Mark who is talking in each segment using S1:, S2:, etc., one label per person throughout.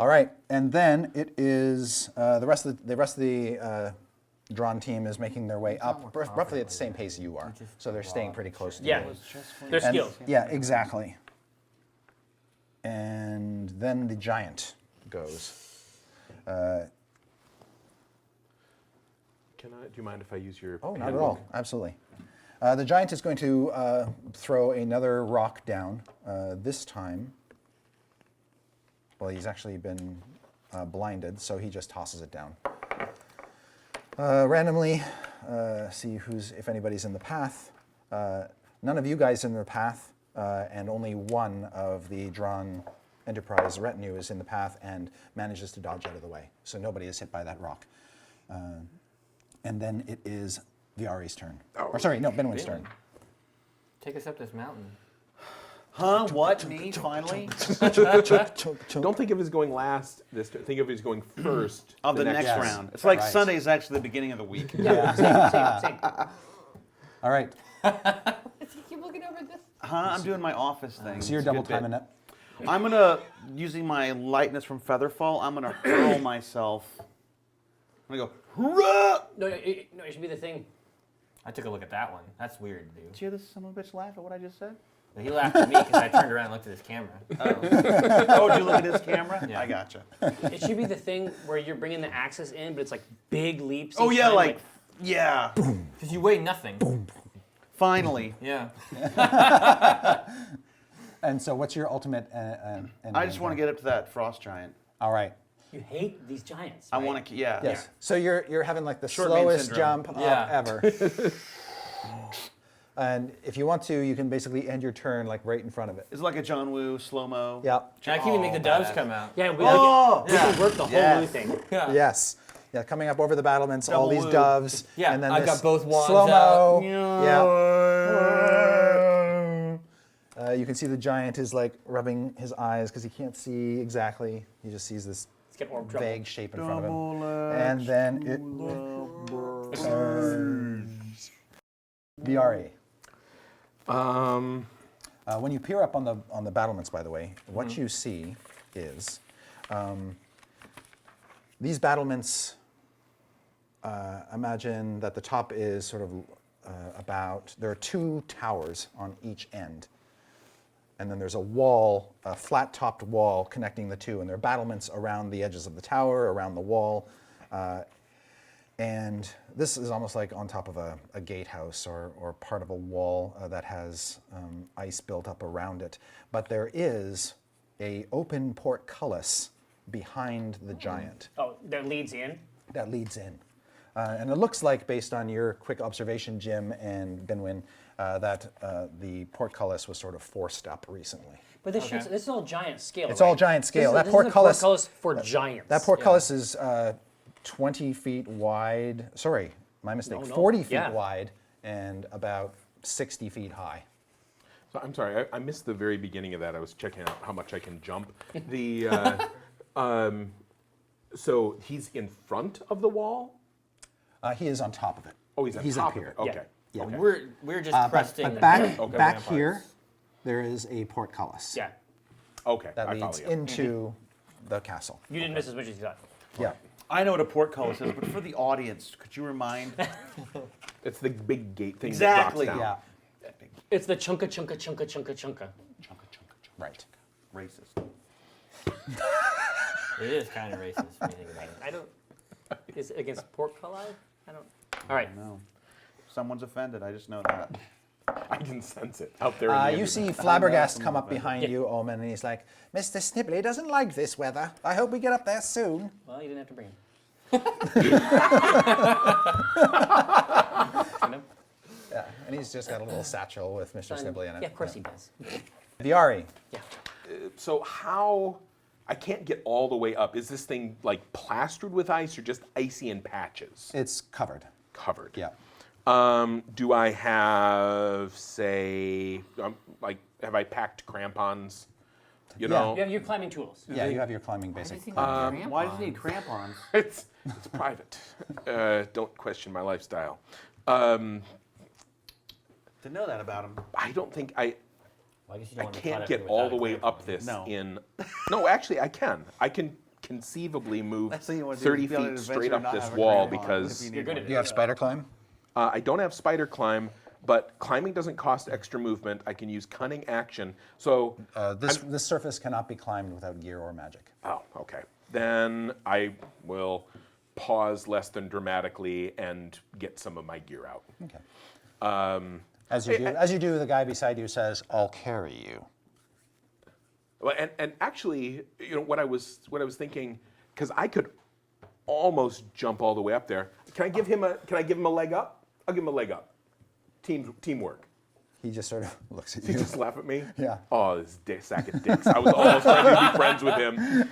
S1: All right, and then it is the rest of the Dran team is making their way up roughly at the same pace you are, so they're staying pretty close to you.
S2: Yeah, they're skilled.
S1: Yeah, exactly. And then the giant goes.
S3: Do you mind if I use your?
S1: Oh, not at all. Absolutely. The giant is going to throw another rock down. This time, well, he's actually been blinded, so he just tosses it down. Randomly, see if anybody's in the path. None of you guys in the path, and only one of the Dran Enterprise retinue is in the path and manages to dodge out of the way. So nobody is hit by that rock. And then it is Viari's turn. Or sorry, no, Binwin's turn.
S2: Take us up this mountain.
S4: Huh? What? Me? Finally?
S3: Don't think of it as going last. Think of it as going first
S4: Of the next
S1: Yes.
S4: round. It's like
S1: Right.
S4: Sunday is actually the beginning of the week.
S2: Yeah, same.
S1: All right,
S2: Keep looking over this.
S4: Huh? I'm doing my office thing.
S1: so you're
S4: It's a
S1: double
S4: good bit.
S1: timing it.
S4: I'm gonna, using my lightness from Featherfall, I'm gonna hurl myself. I'm gonna go, hurrah!
S2: No, it should be the thing. I took a look at that one. That's weird, dude.
S4: Did you hear this son of a bitch laugh at what I just said?
S2: He laughed at me because I turned around and looked at his camera.
S4: Oh, did you look at his camera?
S2: Yeah.
S4: I gotcha.
S2: It should be the thing where you're bringing the axis in, but it's like big leaps.
S4: Oh
S2: each
S4: yeah,
S2: time,
S4: yeah.
S2: because you weigh nothing.
S4: Finally.
S2: Yeah.
S1: And so what's your ultimate?
S4: I just want to get up to that frost giant.
S1: All right.
S2: You hate these giants.
S4: I
S2: right?
S4: want to, yeah.
S1: Yes. So you're having like the
S4: Short man
S1: slowest
S4: syndrome.
S1: jump
S2: Yeah.
S1: up ever. And if you want to, you can basically end your turn like right in front of it.
S4: It's like a John Woo slow-mo.
S1: Yeah.
S2: And I can't even make the doves come out. Yeah, we
S4: Oh!
S2: can work the whole
S4: Yes.
S2: new thing.
S1: Yeah. Yes. Yeah, coming up over the battlements, all
S4: Double
S1: these
S4: woo.
S1: doves.
S2: Yeah,
S1: and then
S2: I've
S1: this
S2: got both wands
S1: slow-mo.
S2: out.
S1: Yeah. You can see the giant is like rubbing his eyes because he can't see exactly. He just sees this
S2: Let's get more trouble.
S1: vague shape in front of him. And then it turns. Viari. When you peer up on the battlements, by the way, what you see is these battlements. Imagine that the top is sort of there are two towers on each end. And then there's a wall, a flat-topped wall connecting the two, and there are battlements around the edges of the tower, around the wall. And this is almost like on top of a gatehouse or part of a wall that has ice built up around it. But there is an open portcullis behind the giant.
S2: Oh, that leads in?
S1: That leads in. And it looks like, based on your quick observation, Jim and Binwin, that the portcullis was sort of forced up recently.
S2: But this is all giant scale.
S1: It's
S2: right?
S1: all giant scale.
S2: This
S1: That
S2: is a
S1: portcullis
S2: for giants.
S1: That portcullis is 20 feet wide. Sorry, my mistake.
S2: No.
S1: 40 feet
S2: Yeah.
S1: wide and about 60 feet high.
S3: So I'm sorry, I missed the very beginning of that. I was checking out how much I can jump. The so he's in front of the wall.
S1: He is on top of it.
S3: Oh, he's on
S1: up
S3: top
S1: here.
S3: of it. Okay.
S1: Yeah.
S3: Okay.
S2: We're just cresting.
S1: But back
S3: Okay.
S1: back
S3: Vampires.
S1: here, there is a portcullis
S2: Yeah.
S3: Okay.
S1: that
S3: I
S1: leads
S3: follow you.
S1: into the castle.
S2: You didn't miss as much as you thought.
S1: Yeah.
S4: I know what a portcullis is, but for the audience, could you remind?
S3: It's the big gate thing
S4: Exactly,
S3: that drops down.
S1: Yeah.
S2: It's the chunka chunka chunka chunka chunka.
S1: Right.
S4: Racist.
S2: It is kind of racist when you think about it. I don't. Is it against portcullis? I don't. All right.
S4: No. Someone's offended. I just know that.
S3: I can sense it out there. In the
S1: You see Flabbergast come up behind you, Omin, and he's like, Mr. Snibbly doesn't like this weather. I hope we get up there soon.
S2: Well, you didn't have to bring him.
S1: Yeah, and he's just got a little satchel with Mr. Snibbly in it.
S2: Yeah, of course he does.
S1: Viari.
S2: Yeah.
S3: So how? I can't get all the way up. Is this thing like plastered with ice or just icy in patches?
S1: It's covered.
S3: Covered.
S1: Yeah.
S3: Do I have, say, have I packed crampons? You know,
S2: You have your climbing tools.
S1: Yeah, you have your climbing basic.
S4: Why does he need crampons?
S3: it's private. Don't question my lifestyle.
S4: To know that about him.
S3: I don't think I
S2: Well, I guess you don't want to
S3: can't
S2: climb
S3: get
S2: it
S3: all
S2: without
S3: the
S2: a
S3: way
S2: crampon.
S3: up this
S4: No.
S3: in. No, actually, I can. I can conceivably move
S4: That's what you wanna do,
S3: 30
S4: is be on an
S3: feet
S4: adventure
S3: straight
S4: and
S3: up
S4: not
S3: this
S4: have a
S3: wall
S4: crayon
S3: because
S4: if you
S2: You're
S4: need
S2: good
S4: one.
S2: at
S1: You have spider climb?
S3: I don't have spider climb, but climbing doesn't cost extra movement. I can use cunning action. So,
S1: This surface cannot be climbed without gear or magic.
S3: oh, okay. Then I will pause less than dramatically and get some of my gear out.
S1: Okay. As you do, the guy beside you says, "I'll carry you."
S3: Well, and actually, what I was thinking, because I could almost jump all the way up there. Can I give him a leg up? I'll give him a leg up. Teamwork.
S1: He just sort of looks at
S3: He
S1: you.
S3: just laugh at me.
S1: Yeah.
S3: Oh, this sack of dicks. I was almost ready to be friends with him.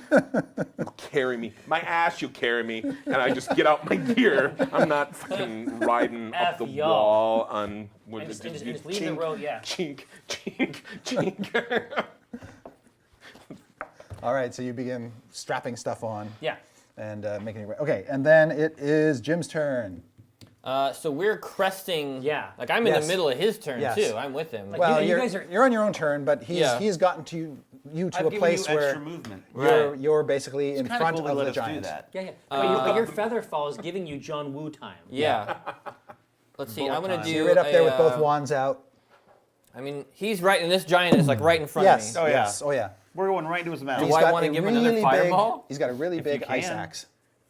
S3: You'll carry me. My ass, you'll carry me. And I just get out my gear. I'm not fucking riding up
S2: F
S3: the
S2: y'all.
S3: wall on.
S2: And just leave the road, yeah.
S3: Chink, chink, chink.
S1: All right, so you begin strapping stuff on.
S2: Yeah.
S1: And making your way. Okay, and then it is Jim's turn.
S5: So we're cresting.
S2: Yeah.
S5: Like I'm in
S1: Yes.
S5: the middle of his turn
S1: Yes.
S5: too. I'm with him.
S2: Like,
S1: Well,
S2: you
S1: you're,
S2: guys are-
S1: you're on your own turn, but he's gotten to you to
S4: I've
S1: a
S4: given
S1: place
S4: you
S1: where
S4: extra movement.
S1: you're basically in
S4: Kinda
S1: front
S4: cool they
S1: of
S4: let
S1: the
S4: us do
S1: giant.
S4: that.
S2: Yeah, yeah. But your feather fall is giving you John Woo time.
S5: yeah. Let's see. I'm gonna
S4: time.
S5: do.
S1: You're right up there with both
S5: a,
S1: wands out.
S5: I mean, he's right, and this giant is like right in front
S1: Yes.
S5: of me.
S4: Oh, yeah.
S1: Yes. Oh yeah.
S4: We're going right into his mouth.
S5: Do
S1: He's
S5: I
S1: got
S5: wanna
S1: a
S5: give him another
S1: really
S5: fireball?
S1: He's got a really big
S4: you
S1: ice
S4: can.
S1: axe.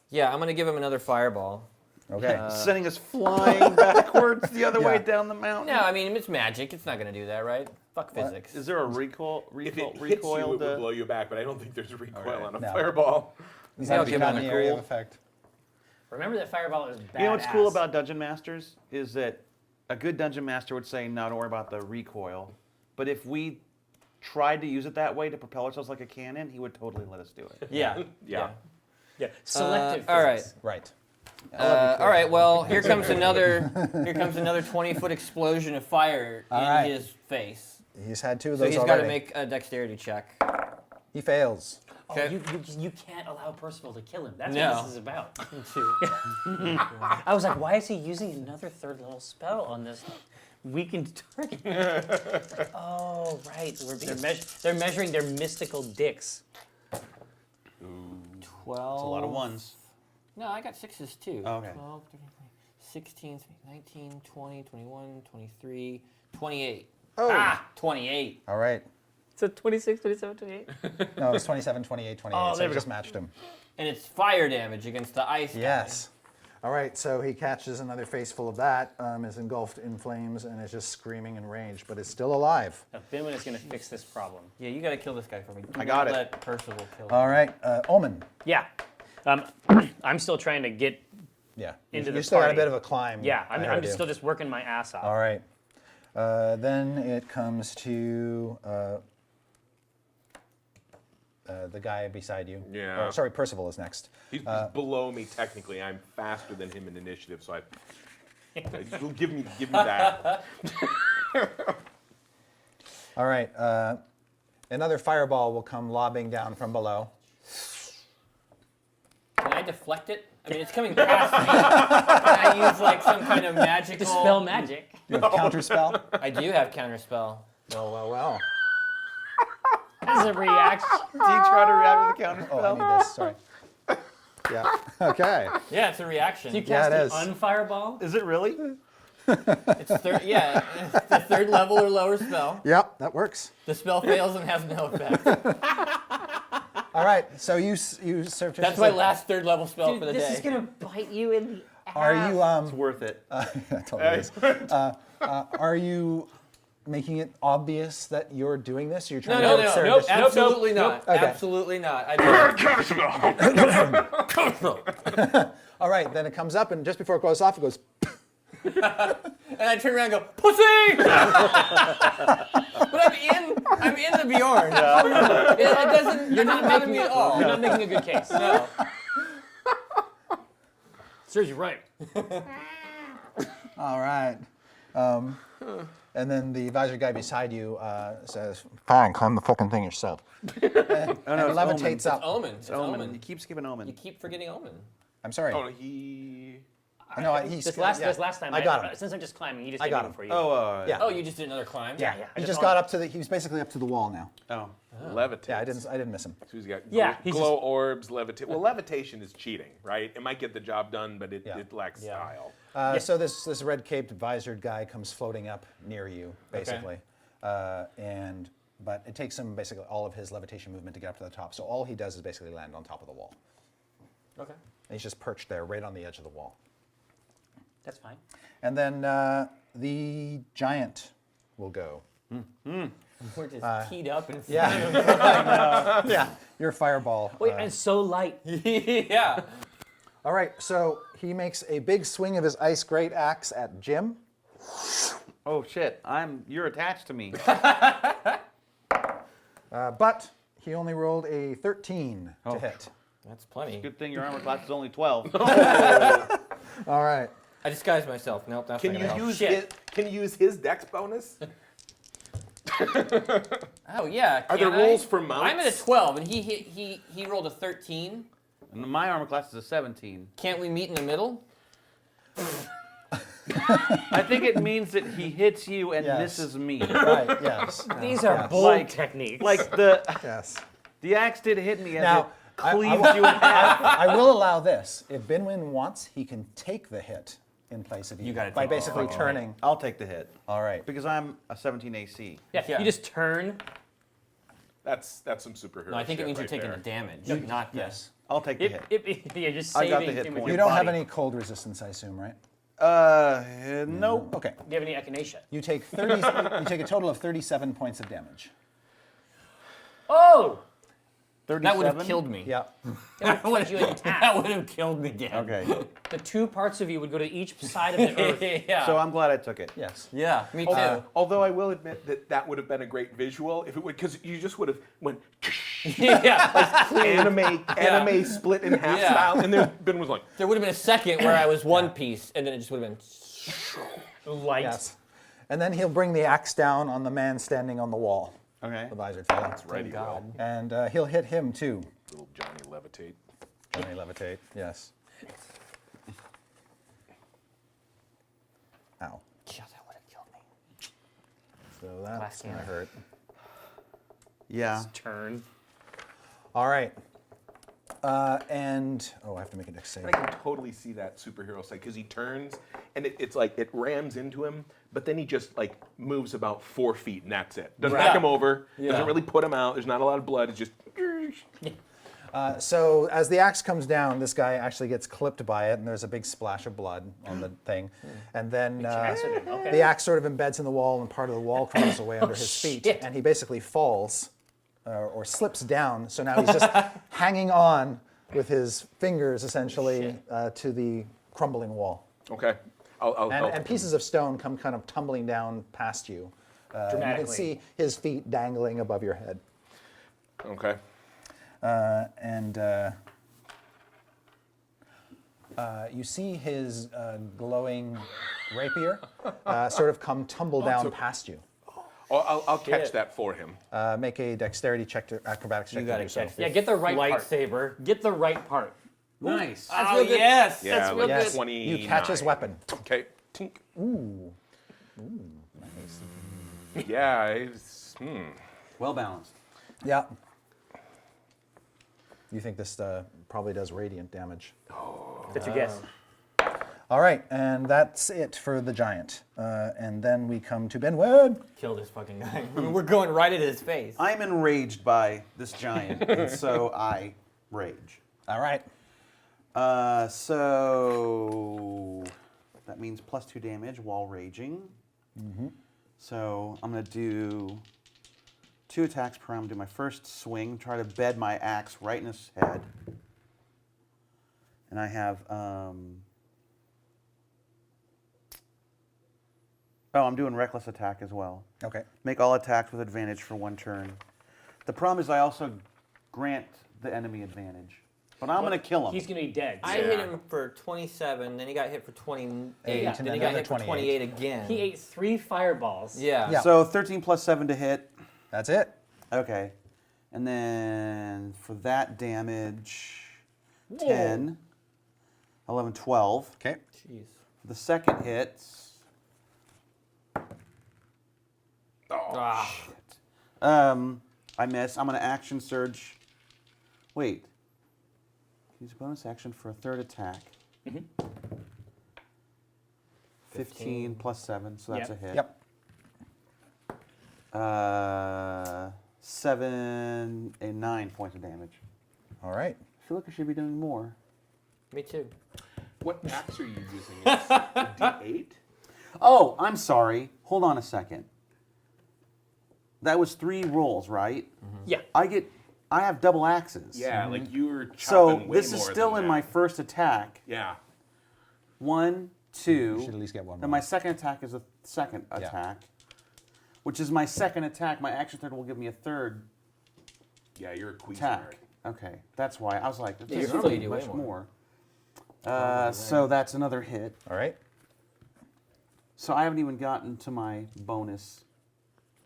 S5: Yeah, I'm gonna give him another fireball.
S1: Okay.
S4: Sending us flying backwards the other way
S1: Yeah.
S4: down the mountain.
S5: No, I mean it's magic. It's not gonna do that, right? Fuck physics.
S4: Is there a recoil?
S3: If it hits
S4: recoil
S3: you, it would
S4: to-
S3: blow you back, but I don't think there's a recoil on a
S1: No.
S3: fireball.
S1: He's
S5: Yeah,
S1: not
S5: I'll give
S1: beyond
S5: him
S1: the
S5: a
S1: area of
S5: cool.
S1: effect.
S2: Remember that fireball is badass.
S4: You know what's cool about Dungeon Masters is that a good Dungeon Master would say, no, don't worry about the recoil. But if we tried to use it that way to propel ourselves like a cannon, he would totally let us do it.
S5: Yeah.
S3: Yeah.
S2: Yeah, selective
S5: all right.
S2: physics.
S1: Right.
S5: All right. Well, here comes another 20-foot explosion of fire in
S1: right.
S5: his face.
S1: He's had two of
S5: So
S1: those
S5: he's got
S1: already.
S5: to make a dexterity check.
S1: He fails.
S5: Okay.
S2: Oh, you can't allow Percival to kill him. That's
S5: No.
S2: what this is about. I was like, why is he using another third level spell on this weakened target? Oh, right. They're measuring their mystical dicks.
S5: 12.
S4: It's a lot of ones.
S5: No, I got sixes too.
S4: Oh, okay.
S5: 12, 13, 16, 19, 20, 21, 23, 28.
S1: Oh.
S5: Ah, 28.
S1: All right.
S2: So 26, 27, 28?
S1: No, it's 27, 28, 28.
S2: Oh,
S1: so
S2: there
S1: I
S2: we
S1: just
S2: go.
S1: matched him.
S5: And it's fire damage against the ice. guy.
S1: Yes. All right, so he catches another face full of that, is engulfed in flames, and is just screaming in rage, but is still alive.
S2: Now, Binwin is going to fix this problem.
S5: Yeah, you got to kill this guy for me. Do
S4: I got
S5: not
S4: it.
S5: Let Percival kill him.
S1: All right, Omin.
S2: Yeah. I'm still trying to get.
S1: Yeah.
S2: Into
S1: you
S2: the
S1: still got a
S2: party.
S1: bit of a climb.
S2: Yeah, I'm
S1: ahead of
S2: just
S1: you.
S2: still just working my ass off.
S1: All right. Then it comes to the guy beside you.
S3: Yeah.
S1: Oh, sorry, Percival is next.
S3: He's below me technically. I'm faster than him in initiative, so give me that.
S1: All right. Another fireball will come lobbing down from below.
S5: Can I deflect it? I mean, it's coming past me. Can I use like some kind of magical?
S2: Dispel magic.
S1: You have counter spell?
S5: I do have counterspell.
S1: Oh, well.
S2: As a reaction.
S4: Do you try to react with a counter
S1: Oh,
S4: spell?
S1: I need this. Sorry. Yeah. Okay.
S5: Yeah, it's a reaction.
S2: Do you
S1: Yeah,
S2: cast
S1: it is.
S2: an unfireball?
S4: Is it really?
S5: It's yeah, it's the third level or lower spell.
S1: Yep, that works.
S5: The spell fails and has no effect.
S1: All right. So you serve.
S5: That's my last third level spell
S2: Dude,
S5: for the
S2: this
S5: day.
S2: is going to bite you in the ass.
S1: Are you
S4: It's worth it.
S1: I totally is. Are you making it obvious that you're doing this? You're trying
S5: No,
S1: to
S5: no,
S1: serve
S5: nope,
S1: this-
S5: absolutely not.
S1: Okay.
S5: Absolutely not. I don't.
S1: All right, then it comes up, and just before it goes off, it goes.
S5: And I turn around and go, pussy! But I'm in the Bjorn. It doesn't. You're not making me at all.
S2: You're not making a good case.
S5: No.
S2: Serves you right.
S1: All right. And then the advisor guy beside you says, "Fine, climb the fucking thing yourself." and
S4: it's
S1: levitates up.
S5: Omen. It's
S4: Omen.
S5: Omen.
S4: You keep skipping Omen.
S5: You keep forgetting Omen.
S1: I'm sorry.
S3: Oh, he.
S1: No, he's
S2: This last time,
S1: I got him.
S2: Since I'm just climbing, he just
S1: I
S2: did
S1: got
S2: it
S1: him.
S2: for you.
S1: Yeah.
S5: Oh, you just did another climb?
S2: yeah.
S1: He just got up to the. He was basically up to the wall now.
S4: Oh.
S3: Levitate.
S1: Yeah, I didn't miss him.
S3: So he's got
S2: Yeah,
S3: glow,
S2: he's
S3: glow orbs, levitate. Well, levitation is cheating, right? It might get the job done, but it lacks style.
S1: So this red caped visored guy comes floating up near you, basically, but it takes him basically all of his levitation movement to get up to the top. So all he does is basically land on top of the wall.
S5: Okay.
S1: And he's just perched there, right on the edge of the wall.
S2: That's fine.
S1: And then the giant will go.
S5: We're just teed up and
S1: Yeah, your fireball.
S2: Wait, and so light.
S5: yeah.
S1: All right, so he makes a big swing of his ice great axe at Jim.
S4: Oh shit! You're attached to me.
S1: But he only rolled a 13 to hit.
S5: That's plenty.
S4: Good thing your armor class is only 12.
S1: All right.
S5: I disguised myself. Nope, that's
S3: Can
S5: not
S3: you
S5: gonna help.
S3: use
S2: Shit.
S3: can you use his dex bonus?
S5: Oh yeah.
S3: Are there
S5: can I?
S3: rules for mounts?
S5: I'm at a 12, and he rolled a 13.
S4: And my armor class is a 17.
S5: Can't we meet in the middle?
S4: I think it means that he hits you and
S1: Yes.
S4: misses me.
S1: Right, yes.
S2: These are bold
S4: Like-
S2: techniques.
S4: Like
S1: Yes.
S4: the axe did hit me as
S1: Now,
S4: it cleaved you in half.
S1: I will allow this. If Binwin wants, he can take the hit in place of you.
S5: You gotta
S1: by
S5: take the
S1: basically
S5: fucking
S1: turning.
S4: I'll take the hit
S1: All right.
S4: because I'm a 17 AC.
S2: yeah,
S5: Yeah.
S2: you just turn.
S3: That's some superhero.
S5: No, I think it
S3: shit
S5: me's you're
S3: right
S5: taking
S3: there.
S5: the damage, not
S1: Yes.
S4: I'll take the hit.
S2: You're just
S4: I got
S2: saving
S4: the hit
S2: him with
S4: point.
S2: your
S1: You don't have
S2: body.
S1: any cold resistance, I assume, right?
S4: Nope.
S1: Okay.
S2: Do you have any echinacea?
S1: You take 30. You take a total of 37 points of damage.
S2: Oh!
S4: 37?
S5: That would have killed me.
S1: Yeah.
S2: That would put you in half.
S5: That would have killed me again.
S4: Okay.
S2: The two parts of you would go to each side of the earth.
S5: yeah.
S4: So I'm glad I took it.
S1: Yes.
S5: yeah, me too.
S3: Although I will admit that would have been a great visual if it would, because you just would have went
S5: yeah.
S3: anime split in half
S5: Yeah.
S3: style, and then Ben was like,
S5: There would have been a second where I was one piece, and then it just would have been.
S2: Light.
S1: Yes. And then he'll bring the axe down on the man standing on the wall.
S4: Okay.
S1: The visored fellow.
S3: "Ready,
S5: God.
S1: And he'll hit him too.
S3: little Johnny levitate."
S1: Johnny levitate. Yes. Ow.
S5: God, that would have killed me.
S1: So that's gonna
S2: cannon.
S1: hurt.
S4: Yeah.
S2: Turn.
S1: All right. And I have to make a dex save.
S3: I can totally see that superhero side because he turns and it's like it rams into him, but then he just like moves about 4 feet and that's it. Doesn't knock him over.
S5: Yeah.
S3: Doesn't really put him out. There's not a lot of blood. It's just.
S1: So as the axe comes down, this guy actually gets clipped by it, and there's a big splash of blood on the thing. And then the axe sort of embeds in the wall, and part of the wall crawls away under his feet,
S2: shit.
S1: and he basically falls or slips down. So now he's just hanging on with his fingers, essentially, to the crumbling wall.
S3: Okay. I'll
S1: And pieces of stone come kind of tumbling down past you. You can
S2: Dramatically.
S1: see his feet dangling above your head.
S3: Okay.
S1: You see his glowing rapier sort of come tumble down past you.
S3: I'll catch that for him.
S1: Make a dexterity check, acrobatics check.
S5: You
S1: to
S5: gotta
S1: do so.
S5: catch
S2: Yeah, get the right part.
S5: lightsaber.
S2: Get the right part.
S4: Nice.
S5: That's real good. Yes,
S3: Yeah,
S5: that's real
S3: like
S1: Yes,
S5: good.
S3: 29.
S1: you catch his weapon.
S3: Okay. Tink.
S1: Ooh.
S3: Yeah.
S4: Well balanced.
S1: Yeah. You think this probably does radiant damage.
S2: That's your guess.
S1: All right, and that's it for the giant. And then we come to Binwin.
S5: Kill this fucking guy. I mean, we're going right at his face.
S4: I'm enraged by this giant, and so I rage.
S1: All right.
S4: So that means +2 damage while raging. So I'm gonna do 2 attacks per round. I'm gonna do my first swing, try to bed my axe right in his head. And I have I'm doing reckless attack as well.
S1: Okay.
S4: Make all attacks with advantage for 1 turn. The problem is I also grant the enemy advantage. But I'm going to kill him.
S2: He's gonna be dead.
S5: I hit him for 27, then he got hit for 28,
S1: and
S5: then
S1: then
S5: he got
S1: another
S5: hit for
S1: 28
S5: again.
S2: He ate 3 fireballs.
S5: Yeah.
S1: Yeah.
S4: So 13 plus 7 to hit.
S1: That's it.
S4: Okay. And then for that damage, 10. 11, 12.
S1: Okay.
S5: Jeez.
S4: The second hits.
S5: Ah.
S4: I miss. I'm going to action surge. Wait. Use a bonus action for a third attack. 15 plus 7, so that's
S2: Yep.
S4: a hit.
S1: Yep.
S4: 7 and 9 points of damage.
S1: All right.
S4: I feel like I should be doing more.
S5: Me too.
S3: What axe are you using? It's a D8?
S4: Oh, I'm sorry. Hold on a second. That was 3 rolls, right?
S2: Yeah.
S4: I have double axes.
S3: Yeah, like you were chopping
S4: So
S3: way
S4: this is
S3: more
S4: still
S3: than
S4: in
S3: that.
S4: my first attack.
S3: Yeah.
S4: 1,
S1: You
S4: 2.
S1: should at least get one
S4: Then
S1: more.
S4: my second attack is a second attack, which is my second attack. My action third will give me a third
S3: Yeah, you're a Cuisinart.
S4: attack. Okay, that's why. I was like,
S5: Yeah,
S4: this
S5: you're
S4: is
S5: probably do way
S4: much
S5: more.
S4: more. So that's another hit.
S1: All right.
S4: So I haven't even gotten to my bonus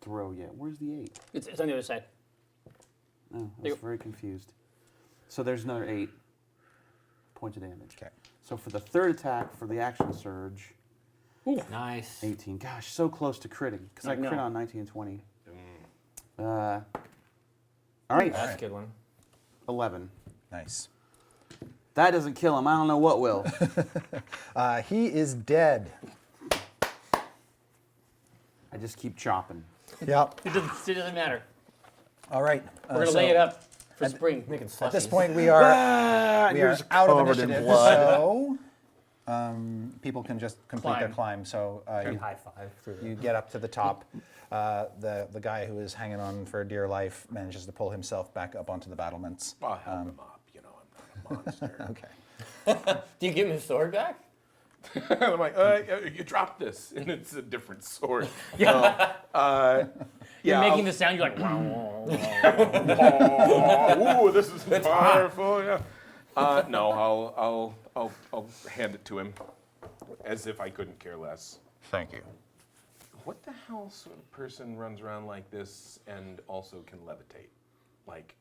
S4: throw yet. Where's the 8?
S2: It's on the other side.
S4: Oh, I
S2: There
S4: was
S2: you
S4: very confused. So there's another 8 points of damage.
S1: Okay.
S4: So for the third attack, for the action surge,
S5: Nice.
S4: 18. Gosh, so close to critting, because I
S2: I know.
S4: crit on 19 and 20. All right,
S5: That's a good one.
S4: 11.
S1: Nice.
S4: That doesn't kill him. I don't know what will.
S1: He is dead.
S4: I just keep chopping.
S1: Yep.
S2: It doesn't matter.
S1: All right.
S2: We're gonna lay it up for spring.
S5: Making
S1: At this
S5: slushies.
S1: point, we are out of
S4: covered in
S1: initiative,
S4: blood.
S1: so people can just complete their climb. So
S5: High five through
S1: you get up to the top. The guy who is hanging on for dear life manages to pull himself back up onto the battlements.
S3: I'll help him up. You know, I'm not a monster.
S1: Okay.
S5: Do you give him his sword back?
S3: I'm like, you dropped this, and it's a different sword. Yeah.
S2: You're
S3: yeah,
S2: making the sound. You're like, wow.
S3: Ooh, this is powerful. Yeah. No, I'll hand it to him, as if I couldn't care less.
S1: Thank you.
S3: What the hell sort of person runs around like this and also can levitate? Like,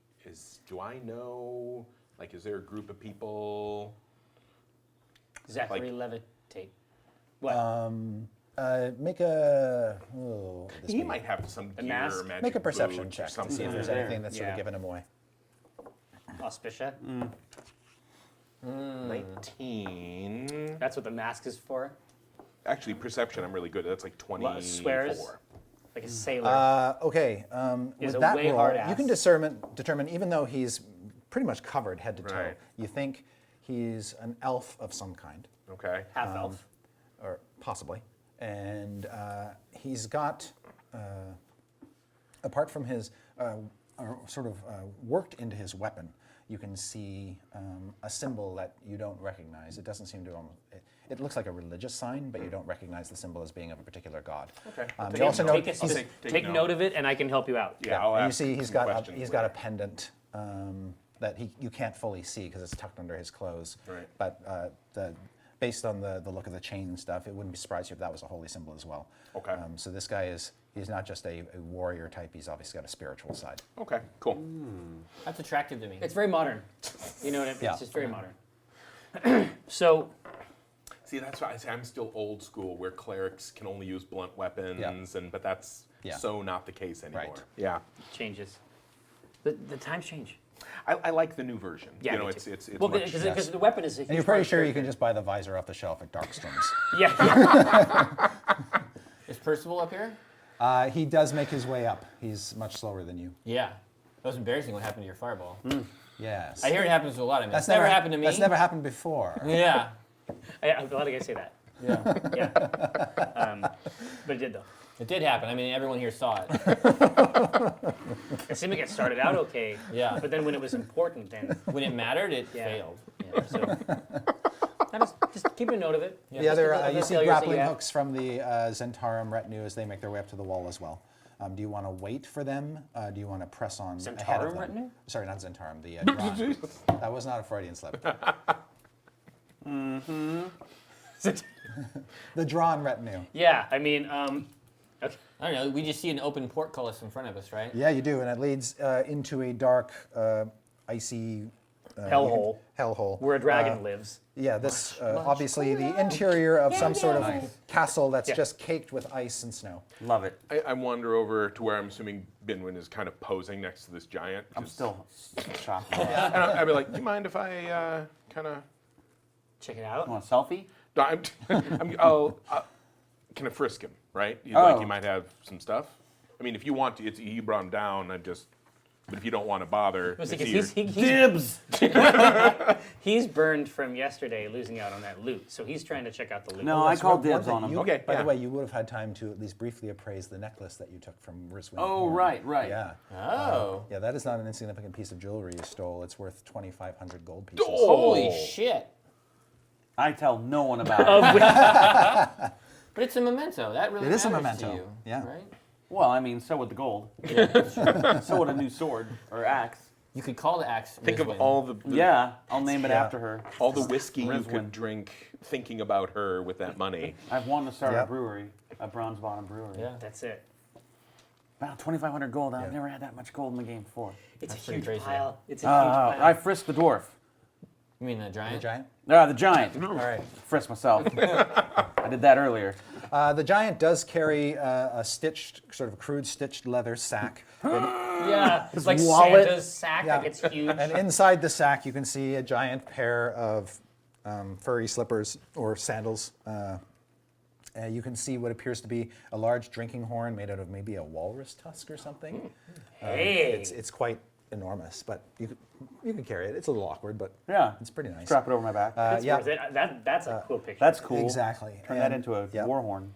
S3: do I know? Like, is there a group of people?
S2: Zachary
S3: Like-
S2: levitate. What?
S1: Make a. Oh, this
S3: He
S1: be-
S3: might have some gear
S2: mask?
S3: or magic
S1: Make a perception
S3: boots or
S1: check to
S3: something.
S1: see if there's
S4: Yeah.
S1: anything that's sort
S2: Yeah.
S1: of given him away.
S2: Auspicia.
S3: 19.
S2: That's what the mask is for.
S3: Actually, perception, I'm really good. That's like 24.
S2: Swears? Like a sailor.
S1: Okay.
S2: Is
S1: With
S2: a
S1: that
S2: way
S1: roll,
S2: hard
S1: you can
S2: ass.
S1: determine, even though he's pretty much covered head to toe,
S3: Right.
S1: you think he's an elf of some kind,
S3: Okay.
S2: Half elf.
S1: or possibly, and he's got, apart from his sort of worked into his weapon, you can see a symbol that you don't recognize. It doesn't seem to it looks like a religious sign, but you don't recognize the symbol as being of a particular god.
S3: Okay.
S1: You also know
S2: Take,
S1: he's-
S2: take note of it, and I can help you out.
S3: Yeah, I'll
S1: and you
S3: ask
S1: see he's
S3: some
S1: got
S3: questions
S1: he's got a
S3: later.
S1: pendant that you can't fully see because it's tucked under his clothes.
S3: Right.
S1: But based on the look of the chain and stuff, it wouldn't be surprised you if that was a holy symbol as well.
S3: Okay.
S1: So this guy he's not just a warrior type. He's obviously got a spiritual side.
S3: Okay, cool.
S5: That's attractive to me.
S2: It's very modern. You know what I mean?
S1: Yeah.
S2: It's just very modern. So,
S3: See, that's why I say I'm still old school, where clerics can only use blunt weapons, but that's
S1: Yeah.
S3: so not the case anymore.
S1: Right.
S3: Yeah.
S2: changes. The times change.
S3: I like the new
S2: Yeah,
S3: you know,
S2: me
S3: it's
S2: too.
S3: it's
S2: Well,
S3: much.
S2: because the weapon is a huge
S1: And you're
S2: part
S1: pretty
S2: of
S1: sure
S2: the
S1: you can just buy the visor off the shelf at Darkstrom's.
S2: Yeah.
S5: Is Percival up here?
S1: He does make his way up. He's much slower than you.
S5: Yeah. That was embarrassing what happened to your fireball.
S1: Yes.
S5: I hear it happens to a lot of men. That's never happened to me.
S1: That's never happened before.
S5: Yeah.
S2: I'm glad I say that.
S5: Yeah.
S2: Yeah. But it did, though.
S5: It did happen. I mean, everyone here saw it.
S2: It seemed like it started out okay.
S5: Yeah.
S2: But then when it was important, then.
S5: When it mattered, it
S2: Yeah.
S5: failed.
S2: Yeah, so. Just keep a note of it.
S1: The other,
S2: Just the
S1: you see
S2: failures that
S1: grappling
S2: have.
S1: hooks from the Zentarum retinue as they make their way up to the wall as well. Do you want to wait for them? Do you want to press on ahead of
S2: Zentarum
S1: them?
S2: retinue?
S1: Sorry, not Zentarum, the Dran. That was not a Freudian slip. The Dran retinue.
S2: Yeah, I mean, okay.
S5: I don't know. We just see an open portcullis in front of us, right?
S1: Yeah, you do, and it leads into a dark, icy
S2: Hellhole.
S1: Hellhole.
S2: Where a dragon lives.
S1: Yeah, this obviously the interior of some sort of castle that's just caked with ice and snow.
S4: Love it.
S3: I wander over to where I'm assuming Binwin is kind of posing next to this giant.
S4: I'm still shocked.
S3: And I'd be like, do you mind if I kind of...
S2: Check it out.
S4: Want a selfie?
S3: Can I frisk him, right?
S4: Oh.
S3: He might have some stuff. I mean, if you want to, you brought him down, but if you don't want to bother,
S2: Because
S3: it's either-
S4: Dibs!
S2: he's burned from yesterday losing out on that loot, so he's trying to check out the loot.
S4: No, I called
S1: One
S4: dibs
S1: thing,
S4: on him.
S1: you-
S3: Okay,
S1: By
S3: yeah.
S1: the way, you would have had time to at least briefly appraise the necklace that you took from Rizwin.
S4: Oh, right.
S1: Yeah.
S5: Oh.
S1: Yeah, that is not an insignificant piece of jewelry you stole. It's worth 2,500 gold pieces.
S5: Holy shit.
S4: I tell no one about it.
S5: But it's a memento. That really
S1: It is a
S5: matters to
S1: memento,
S5: you.
S1: yeah.
S5: Right?
S4: Well, I mean, so would the gold. So would a new sword or axe.
S5: You could call the axe.
S3: think of
S5: Rizwin.
S3: all the
S4: Yeah, I'll name it
S1: Yeah.
S4: after her.
S3: all the whiskey you
S4: Rizwin.
S3: could drink thinking about her with that money.
S4: I've wanted to start
S1: Yep.
S4: a brewery, a Bronzebottom brewery.
S5: Yeah.
S2: That's it.
S4: Wow, 2,500 gold. I've
S1: Yeah.
S4: never had that much gold in the game before.
S2: It's
S5: That's
S2: a
S5: pretty
S2: huge
S5: crazy.
S2: pile. It's a huge pile.
S4: I frisked the dwarf.
S5: You mean the
S1: The
S5: giant?
S1: giant?
S4: The giant.
S1: All right.
S4: Frisked myself. I did that earlier.
S1: The giant does carry a stitched, sort of crude stitched leather sack.
S2: Yeah, it's like
S4: wallet.
S2: Santa's sack.
S1: Yeah.
S2: Like it's huge.
S1: And inside the sack, you can see a giant pair of furry slippers or sandals. You can see what appears to be a large drinking horn made out of maybe a walrus tusk or something.
S2: Hey.
S1: It's quite enormous, but you can carry it. It's a little awkward, but
S4: Yeah.
S1: it's pretty nice.
S4: Strap it over my back.
S2: It's
S1: yeah.
S2: worth it. That's a cool picture.
S4: That's cool.
S1: Exactly.
S4: Turn that
S1: And-
S4: into a
S1: yeah.
S4: war horn.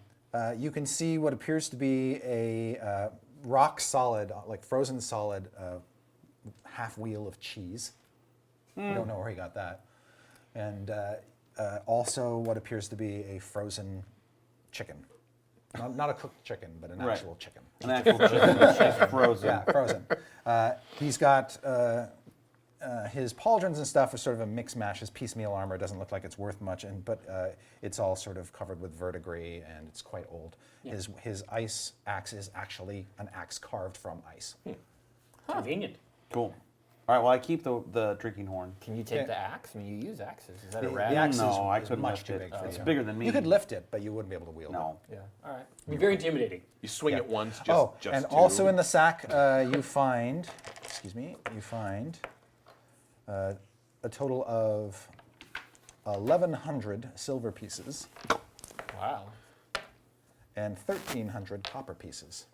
S1: You can see what appears to be a rock solid, like frozen solid, half wheel of cheese. I don't know where he got that. And also what appears to be a frozen chicken. Not a cooked chicken, but an
S4: Right.
S1: actual chicken.
S4: An actual chicken that's frozen.
S1: Yeah, frozen. He's got his pauldrons and stuff are sort of a mix mash. His piecemeal armor doesn't look like it's worth much, but it's all sort of covered with verdigris and it's quite old. His ice axe is actually an axe carved from ice.
S2: Convenient.
S4: Cool. All right, well, I keep the drinking horn.
S5: Can you take
S1: Okay.
S5: the axe? I mean, you use axes. Is that
S1: The
S5: a rat?
S1: axe
S4: No, I
S1: is
S4: couldn't
S1: much
S4: lift
S1: too
S4: it.
S1: big for
S4: It's
S1: you.
S4: bigger than me.
S1: You could lift it, but you wouldn't be able to wield
S4: No.
S5: Yeah. All right.
S2: It'd be very intimidating.
S3: You swing it once, just
S1: Oh,
S3: just
S1: and
S3: to-
S1: also in the sack, you find a total of 1,100 silver pieces
S5: Wow.
S1: and 1,300 copper pieces.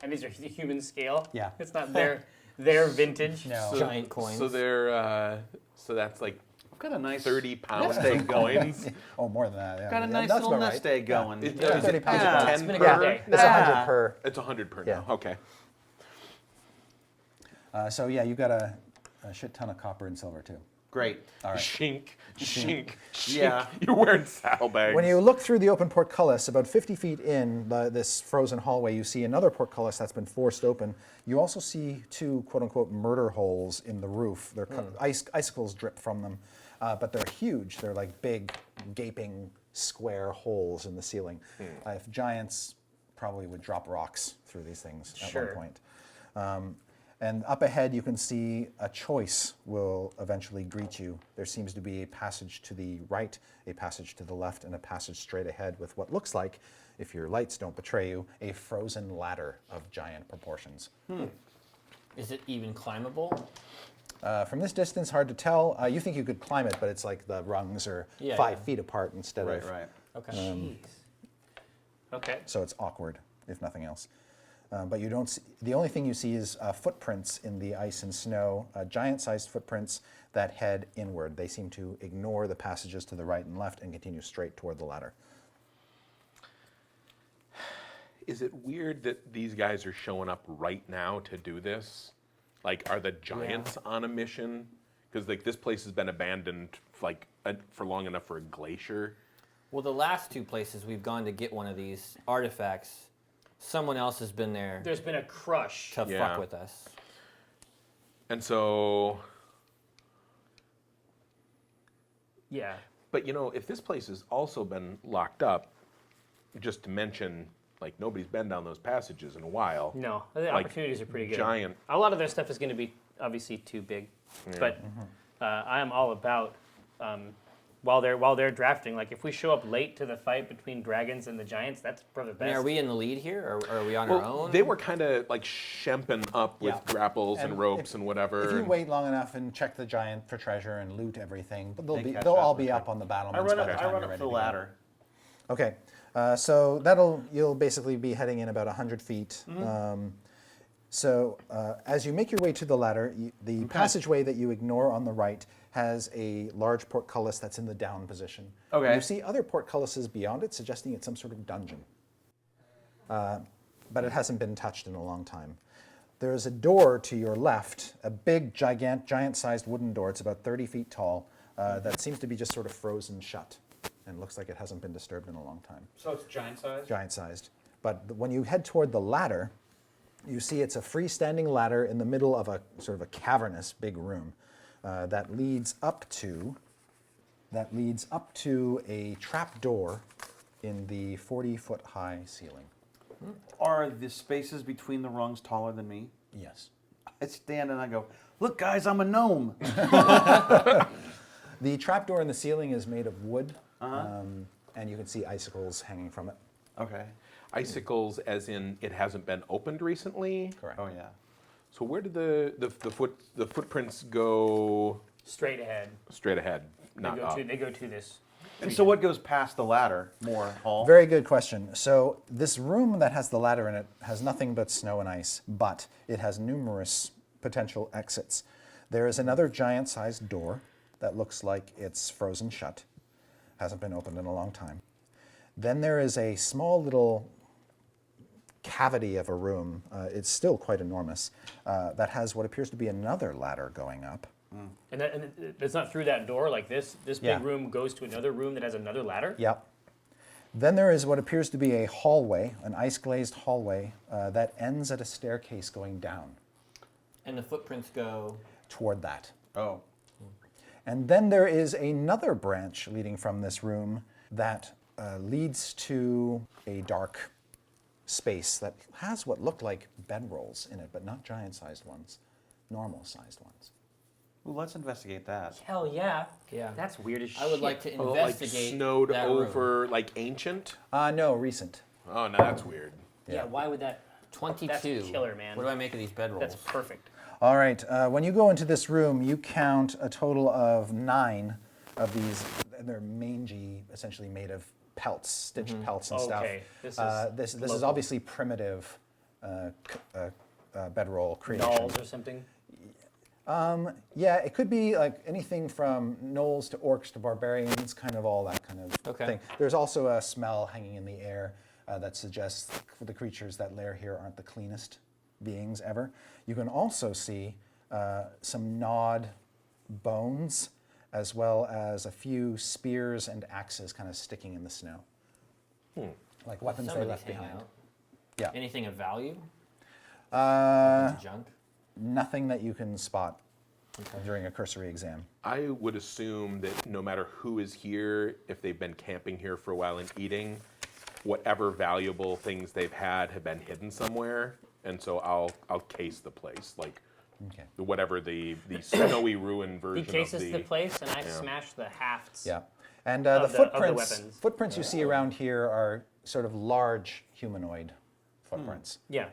S2: And these are the human scale.
S1: Yeah.
S2: It's not their vintage.
S1: No.
S5: Giant coins.
S3: So they're so that's like
S4: I've got a nice
S3: 30 pounds
S4: nest egg
S3: of
S4: going.
S3: coins.
S1: Oh, more than that. Yeah.
S4: Got a
S1: Yeah,
S4: nice
S1: that's
S4: little
S1: about
S4: nest
S1: right.
S4: egg going.
S3: Is
S1: Yeah, 30 pounds of
S3: it
S1: coins.
S3: 10
S2: It's been a good
S3: per?
S2: day.
S1: It's 100 per.
S3: It's 100 per
S1: Yeah.
S3: now. Okay.
S1: So yeah, you got a shit ton of copper and silver too.
S4: Great.
S1: All right.
S3: Shink.
S4: Yeah.
S3: You're wearing saddlebags.
S1: When you look through the open portcullis, about 50 feet in this frozen hallway, you see another portcullis that's been forced open. You also see two quote-unquote murder holes in the roof. They're icicles drip from them, but they're huge. They're like big, gaping, square holes in the ceiling. If giants probably would drop rocks through these things at
S2: Sure.
S1: one point. And up ahead, you can see a choice will eventually greet you. There seems to be a passage to the right, a passage to the left, and a passage straight ahead with what looks like, if your lights don't betray you, a frozen ladder of giant proportions.
S5: Is it even climbable?
S1: From this distance, hard to tell. You think you could climb it, but it's like the rungs are
S5: Yeah,
S1: 5
S5: yeah.
S1: feet apart instead
S4: Right,
S1: of.
S4: right.
S5: Okay.
S2: Jeez. Okay.
S1: So it's awkward, if nothing else. But you don't see, the only thing you see is footprints in the ice and snow, giant-sized footprints that head inward. They seem to ignore the passages to the right and left and continue straight toward the ladder.
S3: Is it weird that these guys are showing up right now to do this? Like, are the giants on a mission? Because like this place has been abandoned for long enough for a glacier.
S5: Well, the last two places we've gone to get one of these artifacts, someone else has been there
S2: There's been a crush.
S5: to
S3: Yeah.
S5: fuck with us.
S3: And so,
S2: Yeah.
S3: but you know, if this place has also been locked up, just to mention, like nobody's been down those passages in a while.
S2: No, the
S3: Like,
S2: opportunities are pretty good.
S3: giant-
S2: A lot of their stuff is going to be obviously too big, but I am all about while they're drafting. Like if we show up late to the fight between dragons and the giants, that's for the
S5: I
S2: best.
S5: mean, are we in the lead here, or are we on our own?
S3: They were kind of like shemping up with
S1: Yeah.
S3: grapples and ropes
S1: if-
S3: and whatever.
S1: If you
S3: and-
S1: wait long enough and check the giant for treasure and loot everything, but
S4: They catch
S1: they'll
S4: up
S1: all
S4: with
S1: be
S4: it.
S1: up on the battlements
S4: I run
S1: by
S4: up,
S1: the
S4: I
S1: time
S4: run
S1: you're
S4: up
S1: ready
S4: the
S1: to go.
S4: ladder.
S1: Okay, so you'll basically be heading in about 100 feet. As you make your way to the ladder, the passageway that you ignore on the right has a large portcullis that's in the down position.
S4: Okay.
S1: You see other portcullises beyond it, suggesting it's some sort of dungeon. But it hasn't been touched in a long time. There's a door to your left, a big, giant-sized wooden door. It's about 30 feet tall. That seems to be just sort of frozen shut, and looks like it hasn't been disturbed in a long time.
S6: So it's giant size?
S1: Giant-sized. But when you head toward the ladder, you see it's a freestanding ladder in the middle of a sort of a cavernous big room that leads up to a trap door in the 40-foot high ceiling.
S4: Are the spaces between the rungs taller than me?
S1: Yes.
S4: I stand and I go, look, guys, I'm a gnome.
S1: The trapdoor in the ceiling is made of wood, and you can see icicles hanging from it.
S4: Okay.
S3: Icicles, as in it hasn't been opened recently.
S1: Correct.
S4: Oh, yeah.
S3: So where did the footprints go?
S2: Straight ahead.
S3: Straight ahead,
S2: They
S3: not
S2: go
S3: up.
S2: to they go to this.
S4: And so what goes past the ladder? More hall?
S1: Very good question. So this room that has the ladder in it has nothing but snow and ice, but it has numerous potential exits. There is another giant-sized door that looks like it's frozen shut. Hasn't been opened in a long time. Then there is a small little cavity of a room. It's still quite enormous. That has what appears to be another ladder going up.
S2: And it's not through that door like this. This big
S1: Yeah.
S2: room goes to another room that has another ladder.
S1: Yep. Then there is what appears to be a hallway, an ice-glazed hallway, that ends at a staircase going down
S5: And the footprints go.
S1: toward that.
S4: Oh.
S1: And then there is another branch leading from this room that leads to a dark space that has what look like bedrolls in it, but not giant-sized ones, normal-sized ones.
S4: Ooh, let's investigate that.
S2: Hell yeah.
S5: Yeah.
S2: That's weird as shit.
S5: I would like to
S3: Oh, like
S5: investigate
S3: snowed
S5: that room.
S3: over, like ancient.
S1: No, recent.
S3: Oh, no, that's weird.
S2: Yeah. Why would that?
S5: 22.
S2: That's killer, man.
S5: What do I make of these bedrolls?
S2: That's perfect.
S1: All right, when you go into this room, you count a total of 9 of these. They're mangy, essentially made of pelts, stitched pelts and stuff.
S2: Okay, this is
S1: This is
S2: local.
S1: obviously primitive bedroll creation.
S2: Dolls or something.
S1: Yeah, it could be like anything from gnolls to orcs to barbarians, kind of all that kind of
S5: Okay.
S1: thing. There's also a smell hanging in the air that suggests the creatures that lair here aren't the cleanest beings ever. You can also see some gnawed bones, as well as a few spears and axes kind of sticking in the snow. Like weapons they
S5: Somebody
S1: left
S5: hang
S1: behind.
S5: out.
S1: Yeah.
S5: Anything of value? Junk?
S1: Nothing that you can spot during a cursory exam.
S3: I would assume that no matter who is here, if they've been camping here for a while and eating, whatever valuable things they've had have been hidden somewhere, and so I'll case the place, like
S1: Okay.
S3: whatever the snowy ruin
S2: He
S3: version
S2: cases
S3: of
S2: the place, and I smash the hafts.
S1: Yeah. And
S2: Of
S1: the
S2: the- of the
S1: footprints,
S2: weapons.
S1: footprints you see around here are sort of large humanoid footprints.
S2: Yeah.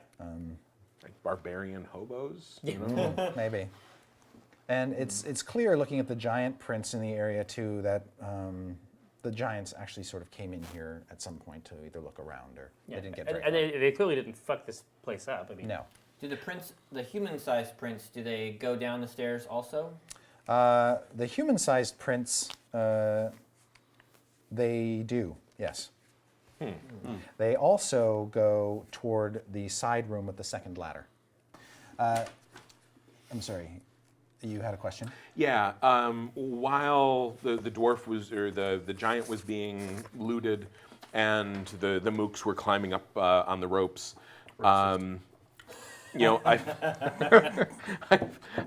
S3: like barbarian hobos. You know?
S1: Maybe. And it's clear looking at the giant prints in the area too that the giants actually sort of came in here at some point to either look around or
S2: Yeah.
S1: they didn't get
S2: and
S1: very
S2: and
S1: far.
S2: they clearly didn't fuck this place up. I mean,
S1: No.
S5: Do the prints, the human-sized prints, do they go down the stairs also?
S1: The human-sized prints, they do, yes. They also go toward the side room with the second ladder. I'm sorry, you had a question?
S3: Yeah, while the dwarf was, or the giant was being looted, and the mooks were climbing up on the ropes, you know,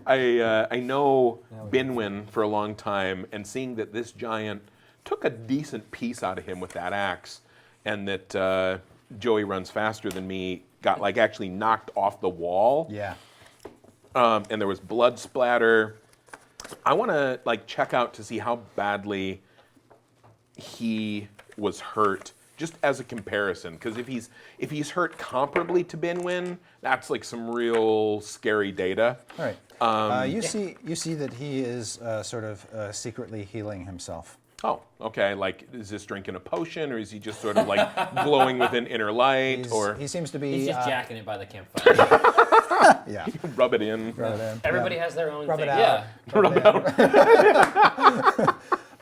S3: I know Binwin for a long time, and seeing that this giant took a decent piece out of him with that axe, and that Joey runs faster than me, got like actually knocked off the wall.
S1: Yeah.
S3: And there was blood splatter. I want to like check out to see how badly he was hurt, just as a comparison. Because if he's hurt comparably to Binwin, that's like some real scary data.
S1: All right. You see that he is sort of secretly healing himself.
S3: Oh, okay. Like, is this drinking a potion, or is he just sort of like glowing with an inner light?
S1: He seems to be.
S5: He's just jacking it by the campfire.
S1: Yeah.
S3: Rub it in.
S1: Rub it in.
S2: Everybody has their own
S1: Rub
S2: thing.
S1: it out.
S5: Yeah.
S1: Rub it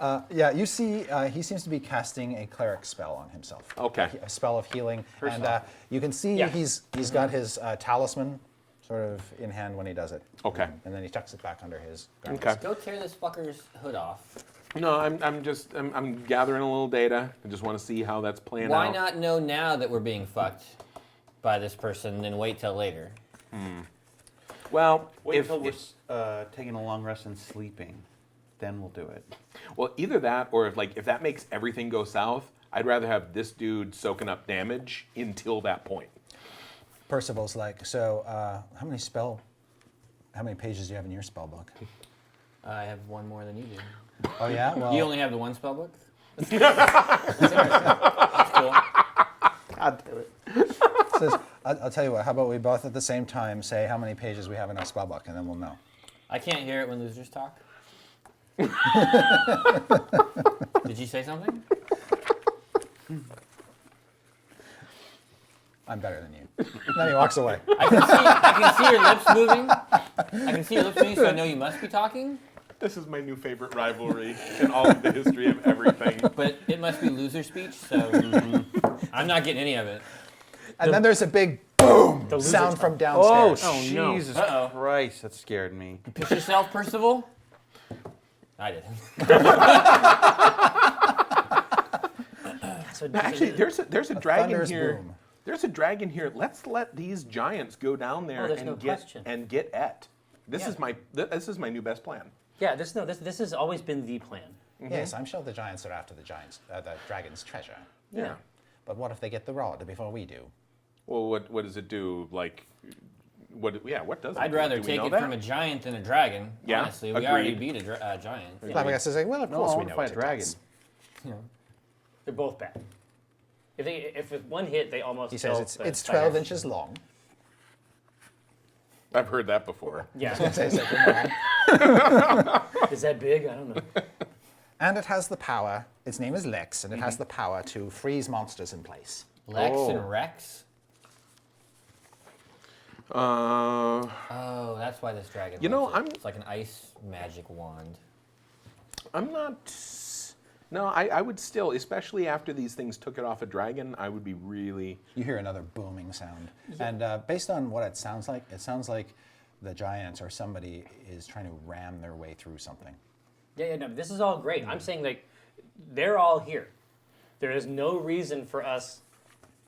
S1: out. Yeah, you see, he seems to be casting a cleric spell on himself.
S3: Okay.
S1: A spell of healing, and you can see
S2: Yeah.
S1: he's got his talisman sort of in hand when he does it.
S3: Okay.
S1: And then he tucks it back under his garments.
S3: Okay.
S5: Go tear this fucker's hood off.
S3: No, I'm gathering a little data. I just want to see how that's playing
S5: Why
S3: out.
S5: not know now that we're being fucked by this person and wait till later?
S3: Well,
S4: Wait
S3: if,
S4: until we're taking a long rest and sleeping. Then we'll do it.
S3: well, either that or if that makes everything go south, I'd rather have this dude soaking up damage until that point.
S1: Percival's like, so how many pages do you have in your spell book?
S5: I have one more than you do.
S1: Oh yeah, well,
S5: You only have the one spell book? That's cool.
S4: God damn it.
S1: says, I'll tell you what. How about we both at the same time say how many pages we have in our spell book, and then we'll know.
S5: I can't hear it when losers talk. Did you say something?
S1: I'm better than you. And then he walks away.
S5: I can see your lips moving. I can see your lips moving, so I know you must be talking.
S3: This is my new favorite rivalry in all of the history of everything.
S5: But it must be loser speech, so I'm not getting any of it.
S1: And then there's a big boom
S2: The loser
S1: sound
S2: talk.
S1: from downstairs.
S2: Oh, no.
S4: Jesus
S5: Uh-oh.
S4: Christ, that scared me.
S5: Piss yourself, Percival? I didn't.
S2: So
S3: Actually, there's a dragon
S1: thunderous
S3: here.
S1: boom.
S3: There's a dragon here. Let's let these giants go down there
S2: there's no
S3: and
S2: question.
S3: get et. This
S2: Yeah.
S3: is my new best plan.
S2: yeah, this has always been the plan.
S1: Yes, I'm sure the giants are after the dragon's treasure.
S2: Yeah.
S1: But what if they get the rod before we do?
S3: Well, what does it do? Like, what does it
S5: I'd
S3: do?
S5: rather
S3: Do we
S5: take
S3: know
S5: it
S3: that?
S5: from a giant than a dragon.
S3: Yeah,
S5: Honestly, we already
S3: agreed.
S5: beat a giant.
S1: Flabbergasted is like, well, of
S4: No,
S1: course
S4: I
S1: we
S4: want
S1: know
S4: to fight
S1: what
S4: a
S1: it
S4: dragon.
S1: does.
S2: They're both bad. If with one hit they almost
S1: He
S2: kill
S1: says
S2: the
S1: it's 12
S2: tiger.
S1: inches long.
S3: I've heard that before.
S2: Yeah.
S1: Says it, come on.
S2: Is that big? I don't know.
S1: And it has the power, its name is Lex, and it has the power to freeze monsters in place.
S5: Lex
S3: Oh.
S5: and Rex?
S3: Uh,
S5: Oh, that's why this dragon
S3: You know,
S5: loves it. It's like an ice magic wand.
S3: I'm not. No, I would still, especially after these things took it off a dragon, I would be really.
S1: You hear another booming sound. And based on what it sounds like the giants or somebody is trying to ram their way through something.
S2: Yeah, no, this is all great. I'm saying like they're all here. There is no reason for us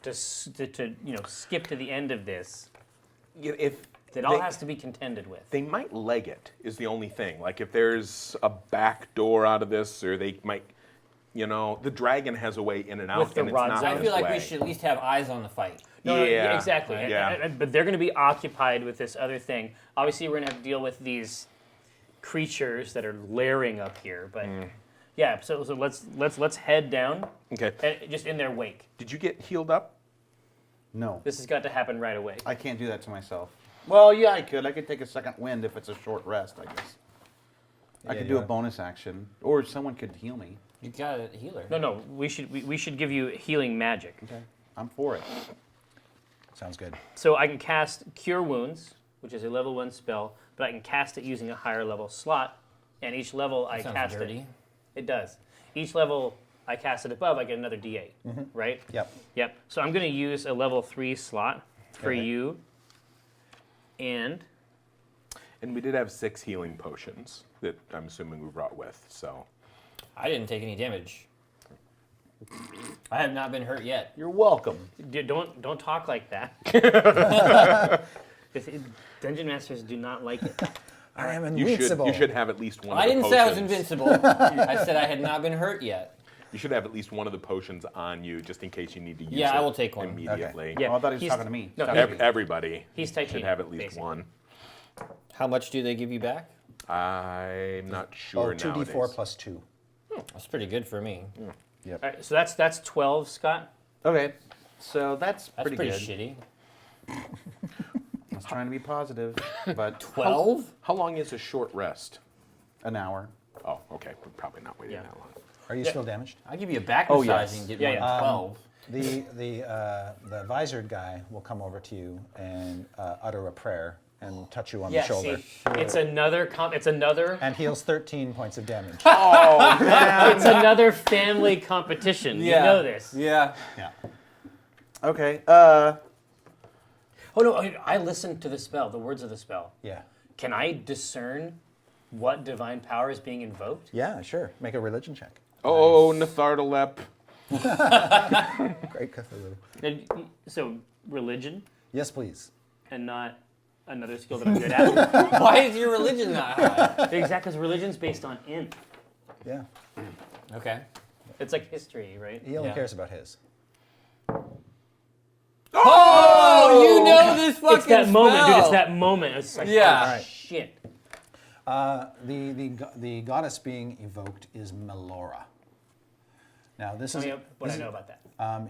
S2: to skip to the end of this.
S3: If
S2: It all has to be contended with.
S3: They might leg it, is the only thing. Like, if there's a back door out of this, or they might, the dragon has a way in and out,
S2: With the
S3: and it's
S2: rod
S3: not
S2: zone.
S5: I
S3: this
S5: feel like
S3: way.
S5: we should at least have eyes on the fight.
S2: No,
S3: Yeah,
S2: exactly.
S3: yeah.
S2: But they're going to be occupied with this other thing. Obviously, we're going to have to deal with these creatures that are layering up here. But yeah, so let's head down,
S3: Okay.
S2: just in their wake.
S3: Did you get healed up?
S4: No,
S2: This has got to happen right away.
S4: I can't do that to myself. Well, yeah, I could. I could take a second wind if it's a short rest, I guess. I
S1: Yeah,
S4: could do a
S1: yeah.
S4: bonus action, or someone could heal me.
S5: You got a healer.
S2: No, we should give you healing magic.
S4: Okay, I'm for it.
S1: Sounds good.
S2: So I can cast Cure Wounds, which is a level 1 spell, but I can cast it using a higher level slot, and each level I
S5: Sounds
S2: cast
S5: dirty.
S2: it does. Each level I cast it above, I get another D8, right?
S1: Yep.
S2: Yep. So I'm going to use a level 3 slot for
S1: Okay.
S2: you, and
S3: And we did have 6 healing potions that I'm assuming we brought with, so.
S5: I didn't take any damage. I have not been hurt yet.
S4: You're welcome.
S2: don't talk like that. Dungeon masters do not like it.
S1: I am
S3: You
S1: invincible.
S3: should have at least one
S5: I
S3: of the
S5: didn't
S3: potions.
S5: say I was invincible. I said I had not been hurt yet.
S3: You should have at least one of the potions on you, just in case you need to use
S5: Yeah,
S3: it
S5: I will take one.
S3: immediately.
S2: Yeah.
S4: Oh, I thought he was
S2: he's-
S4: talking to me.
S2: no,
S4: Stop
S2: he-
S4: it.
S3: Everybody
S2: He's
S3: should
S2: titanium,
S3: have at least
S2: basically.
S3: one.
S5: How much do they give you back?
S3: I'm not sure
S1: Oh, 2d4
S3: nowadays.
S1: plus 2.
S5: That's pretty good for me.
S1: Yep.
S2: All right, so that's 12, Scott.
S4: Okay, so that's
S5: That's
S4: pretty
S5: pretty
S4: good.
S5: shitty.
S4: I was trying to be positive, but
S5: 12?
S3: How long is a short rest?
S4: an hour.
S3: Oh, okay. We're probably not waiting that long.
S1: Are you still damaged?
S5: I'll give you a back
S4: Oh,
S5: massage
S4: yes.
S5: and get
S2: Yeah,
S5: more
S2: yeah.
S5: than 12.
S1: The visored guy will come over to you and utter a prayer and touch you on
S2: Yeah,
S1: the shoulder.
S2: see, it's another
S1: And heals 13 points of damage.
S2: it's another family competition. You know this.
S5: Yeah.
S1: Yeah.
S4: Okay.
S2: Oh no, I listened to the spell, the words of the spell.
S1: Yeah.
S2: Can I discern what divine power is being invoked?
S1: Yeah, sure. Make a religion check.
S3: Oh, Nathardalep.
S1: Great Cthulhu.
S2: So religion
S1: Yes, please.
S2: and not another skill that I'm good at.
S5: Why is your religion not high?
S2: Exactly, because religion's based on int.
S1: Yeah.
S5: Okay.
S2: It's like history, right?
S1: He only
S5: Yeah.
S1: cares about his.
S5: Oh, you know this fucking
S2: It's that moment, dude.
S5: spell.
S2: It's that moment. It's like,
S5: Yeah.
S2: oh,
S1: Alright.
S2: shit.
S1: The goddess being evoked is Melora. Now, this
S2: Tell
S1: is
S2: me what I know about that.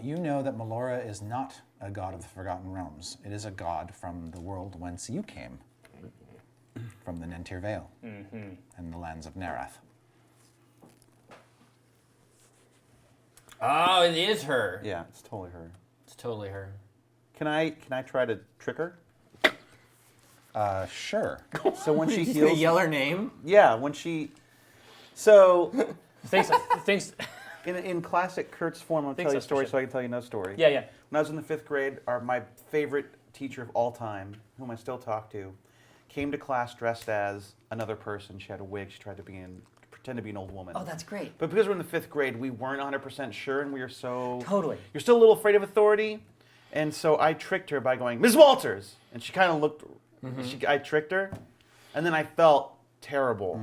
S1: you know that Melora is not a god of the Forgotten Realms. It is a god from the world whence you came, from the Nentir Vale and the lands of Narath.
S5: Oh, it is her.
S4: Yeah, it's totally her.
S5: It's totally her.
S4: Can I try to trick her?
S1: Sure.
S4: So when she
S5: He's gonna
S4: heals,
S5: yell her name?
S4: yeah, when she, so
S2: Thanks.
S4: in classic Kurtz form, I'll
S2: Think
S4: tell you a
S2: so,
S4: story
S2: for
S4: so I can tell you no story.
S2: Yeah, yeah.
S4: When I was in the 5th grade, my favorite teacher of all time, whom I still talk to, came to class dressed as another person. She had a wig. She tried to pretend to be an old woman.
S2: Oh, that's great.
S4: But because we're in the 5th grade, we weren't 100% sure, and we were so
S2: Totally.
S4: You're still a little afraid of authority, and so I tricked her by going, Ms. Walters, and she kind of looked. I tricked her, and then I felt terrible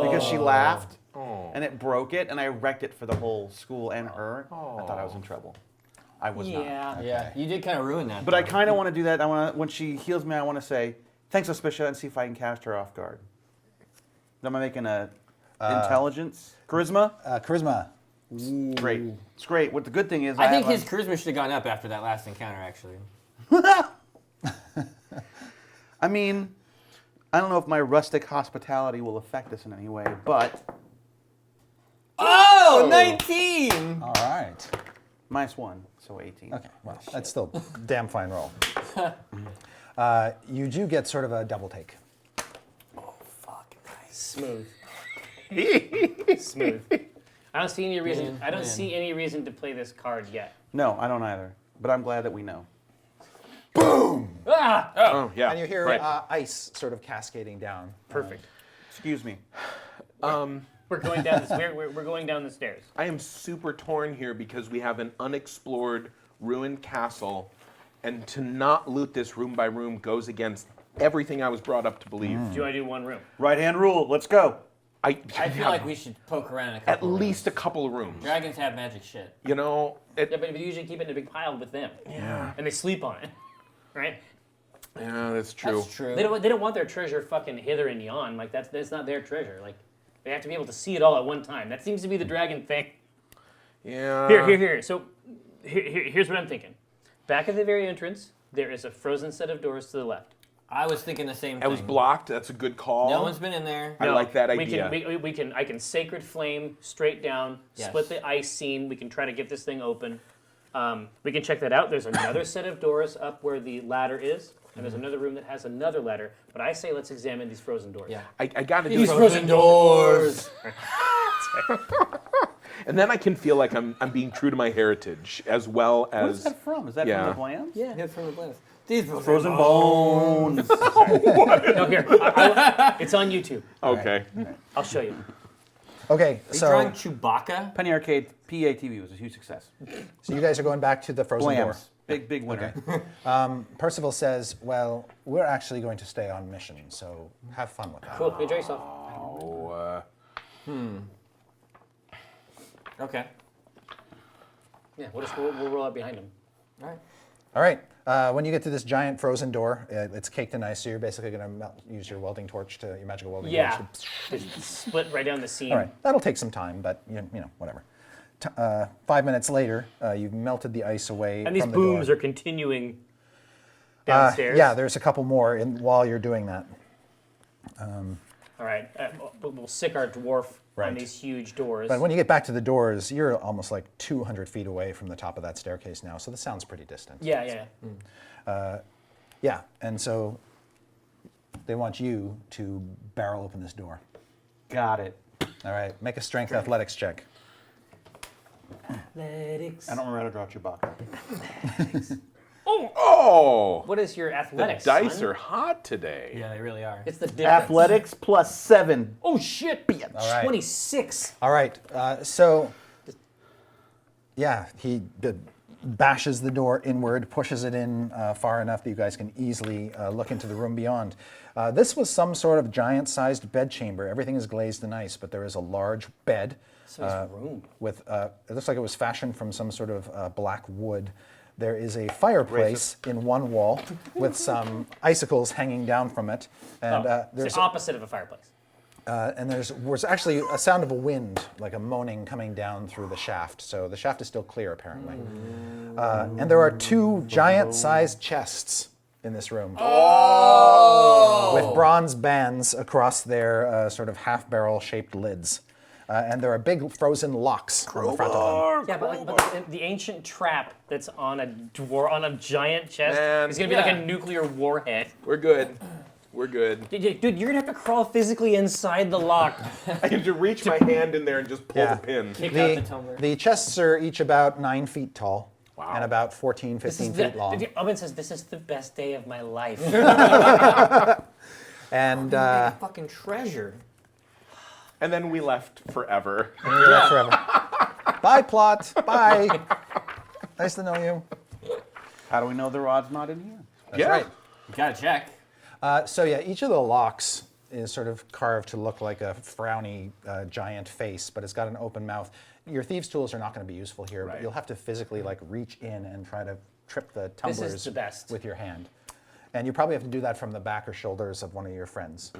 S4: because she laughed, and it broke it, and I wrecked it for the whole school and her. I thought I was in trouble. I was not.
S2: Yeah.
S5: Yeah. You did kind of ruin that.
S4: But I kind of want to do that. I want to, when she heals me, I want to say, "Thanks, Auspicia," and see if I can cast her off guard. Am I making a intelligence, charisma?
S1: Charisma.
S4: Great. It's great. What the good thing is,
S5: I think
S4: have
S5: his charisma should have gone up after that last encounter, actually.
S4: I mean, I don't know if my rustic hospitality will affect this in any way, but
S5: Oh, 19!
S1: All right.
S4: -1, so 18.
S1: Okay, well, that's still a damn fine roll. You do get sort of a double take.
S2: Smooth. Smooth. I don't see any reason. I don't see any reason to play this card yet.
S4: No, I don't either. But I'm glad that we know.
S2: Ah!
S3: Oh, yeah.
S1: And you hear
S3: right.
S1: ice sort of cascading down.
S2: Perfect.
S4: Excuse me.
S2: We're going down. We're going down the stairs.
S3: I am super torn here because we have an unexplored ruined castle, and to not loot this room by room goes against everything I was brought up to believe.
S2: Do you want to do one room?
S4: Right hand rule. Let's go.
S5: I feel like we should poke around a
S3: at
S5: couple of
S3: least a couple of rooms.
S5: rooms. Dragons have magic shit.
S3: You know,
S2: Yeah, but we usually keep it in a big pile with them.
S3: Yeah.
S2: And they sleep on it, right?
S3: Yeah, that's true.
S5: That's true.
S2: They don't want their treasure fucking hither and yon. Like that's not their treasure. Like they have to be able to see it all at one time. That seems to be the dragon thing.
S3: Yeah.
S2: Here. So here's what I'm thinking. Back at the very entrance, there is a frozen set of doors to the left.
S5: I was thinking the same thing.
S3: That was blocked. That's a good call.
S5: No one's been in there.
S3: I like that
S2: We
S3: idea.
S2: can I can sacred flame straight down,
S5: Yes.
S2: split the ice scene. We can try to get this thing open. We can check that out. There's another set of doors up where the ladder is, and there's another room that has another ladder. But I say let's examine these frozen doors.
S5: Yeah.
S3: I got to do
S2: These
S3: it.
S2: frozen
S5: doors.
S3: And then I can feel like I'm being true to my heritage as well as.
S4: What is that from? Is that
S3: Yeah.
S4: from the plans?
S5: Yeah, it's from the planet. These
S4: Frozen bones.
S2: No, here. It's on YouTube.
S3: Okay.
S2: I'll show you.
S1: Okay,
S5: Are you
S1: so
S5: drawing Chewbacca?
S4: Penny Arcade PATV was a huge success.
S1: you guys are going back to the frozen door.
S4: Blams. Big winner.
S1: Percival says, well, we're actually going to stay on mission, so have fun with that.
S2: Cool. Enjoy yourself.
S3: Oh,
S5: Okay.
S2: Yeah, we'll roll out behind him.
S5: All right.
S1: All right. When you get to this giant frozen door, it's caked in ice, so you're basically going to use your welding torch your magical welding
S2: Yeah.
S1: torch
S2: Just split right down the seam.
S1: All right, that'll take some time, but you know, whatever. 5 minutes later, you've melted the ice away
S2: And these
S1: from the
S2: booms
S1: door.
S2: are continuing downstairs.
S1: Yeah, there's a couple more while you're doing that.
S2: All right. We'll sick our dwarf on
S1: Right.
S2: these huge doors.
S1: But when you get back to the doors, you're almost like 200 feet away from the top of that staircase now, so this sounds pretty distant.
S2: yeah.
S1: Yeah, and so they want you to barrel open this door.
S4: Got it.
S1: All right, make a strength athletics check.
S2: Athletics.
S4: I don't remember how to draw Chewbacca.
S3: Oh!
S2: What is your
S3: The
S2: athletics?
S3: dice
S2: son?
S3: are hot today.
S5: Yeah, they really are.
S2: It's the difference.
S4: Athletics plus 7.
S2: Oh shit!
S1: All right.
S2: 26.
S1: All right, so yeah, he bashes the door inward, pushes it in far enough that you guys can easily look into the room beyond. This was some sort of giant-sized bedchamber. Everything is glazed in ice, but there is a large bed
S2: So it's room.
S1: with. It looks like it was fashioned from some sort of black wood. There is a fireplace in one wall with some icicles hanging down from it, and
S2: It's
S1: there's
S2: the opposite of a fireplace.
S1: and was actually a sound of a wind, like a moaning coming down through the shaft. So the shaft is still clear, apparently. And there are 2 giant-sized chests in this room. With bronze bands across their sort of half-barrel-shaped lids. And there are big frozen locks on the front of them.
S2: Yeah, but the ancient trap that's on a giant chest
S3: Man.
S2: is gonna be like
S5: Yeah.
S2: a nuclear warhead.
S3: We're good. We're good.
S2: Dude, you're gonna have to crawl physically inside the lock.
S3: I can just reach my hand in there and just pull
S1: Yeah.
S3: the pin.
S5: Kick out the tumbler.
S1: The chests are each about 9 feet tall.
S3: Wow.
S1: And about 14, 15 feet long.
S2: Omin says this is the best day of my life.
S1: And
S5: Fucking treasure.
S3: And then we left forever.
S1: you're left forever. Bye, plot. Bye. Nice to know you.
S4: How do we know the rod's not in here?
S3: Yeah.
S1: right.
S5: You gotta check.
S1: So yeah, each of the locks is sort of carved to look like a frowny giant face, but it's got an open mouth. Your thieves' tools are not going to be useful here, but
S3: Right.
S1: you'll have to physically like reach in and try to trip the
S2: This is
S1: tumblers
S2: the best.
S1: with your hand. And you probably have to do that from the back or shoulders of one of your friends,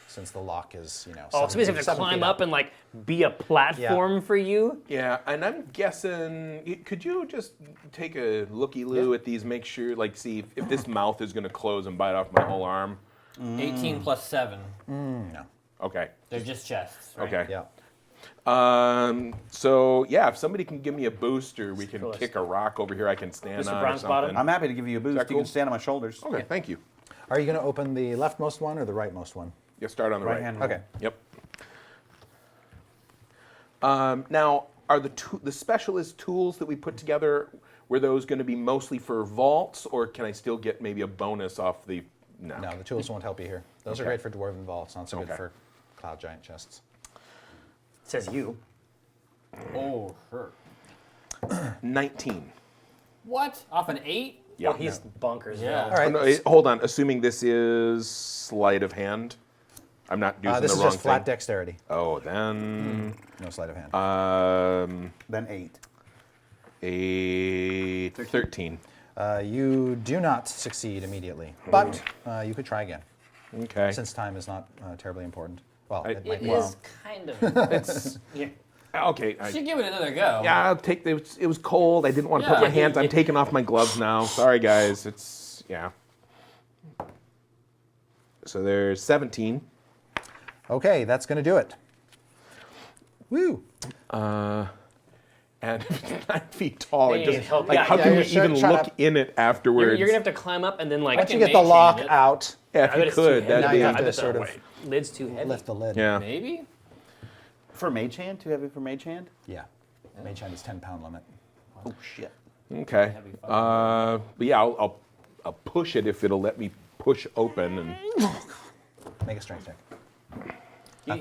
S1: since the lock is, you know.
S2: Oh, so we have to
S1: 7
S2: climb
S1: feet
S2: up and like be a platform for you.
S3: Yeah, and I'm guessing, could you just take a looky-loo at these, make sure, like, see if this mouth is going to close and bite off my whole arm?
S5: 18 plus 7.
S1: No.
S3: Okay.
S5: They're just chests. Right?
S3: Okay.
S1: Yeah.
S3: So, yeah, if somebody can give me a boost or we can
S2: coolest.
S3: kick a rock over here I can stand
S2: Mr.
S3: on or
S2: Bronzebottom?
S3: something.
S4: I'm happy to give you a boost.
S3: that
S4: You can
S3: cool?
S4: stand on my shoulders.
S3: Okay, thank you.
S1: Are you going to open the leftmost one or the rightmost one?
S3: Yeah, start on the right.
S4: Right hand.
S1: Okay.
S3: Yep. Now, are the specialist tools that we put together, were those going to be mostly for vaults, or can I still get maybe a bonus off the... No.
S1: No, the tools won't help you here. Those are
S3: Okay.
S1: great for dwarven vaults, not so good
S3: Okay.
S1: for cloud giant chests.
S2: Says you.
S5: Oh, sure.
S3: 19.
S5: What? Off an 8?
S3: Yeah.
S2: Oh, he's bonkers.
S5: Yeah.
S1: All right.
S3: Oh, no, hold on. Assuming this is sleight of hand, I'm not using
S1: This
S3: the
S1: is
S3: wrong
S1: just flat
S3: thing.
S1: dexterity,
S3: Oh, then
S1: no sleight of hand.
S4: Then 8.
S3: a 13.
S1: You do not succeed immediately, but you could try again,
S3: Okay.
S1: since time is not terribly important. Well,
S3: I-
S1: it might
S2: It
S1: be.
S2: is kind of.
S3: It's
S2: Yeah.
S3: okay.
S5: Should give it another go.
S3: Yeah, I'll take. It was cold. I didn't want to put
S5: Yeah.
S3: my hands. I'm taking off my gloves now. Sorry, guys. It's yeah. So there's 17.
S1: Okay, that's going to do it. Woo!
S3: And if it's 9 feet tall,
S2: They
S3: it just
S2: need help.
S3: like
S2: Yeah,
S3: how
S2: yeah,
S3: can
S1: you're
S3: we even
S1: trying
S3: look
S1: to-
S3: in it afterwards?
S2: You're gonna have to climb up and then like.
S1: Once you
S5: can
S1: get the
S5: mage
S1: lock
S5: hand it.
S1: out,
S3: yeah,
S2: I
S3: if
S2: bet
S3: you
S2: it's
S3: could,
S2: too heavy.
S3: that'd
S1: now
S3: be
S1: you
S2: I
S1: have
S2: bet
S1: to
S2: the
S1: sort of
S2: lid's too heavy.
S1: lift the lid.
S3: yeah.
S5: Maybe?
S4: For mage hand? Too heavy for mage hand?
S1: Yeah. Mage hand is 10-pound limit.
S4: Oh, shit.
S3: Okay. But yeah, I'll push it if it'll let me push open and.
S1: Make a strength check.
S2: And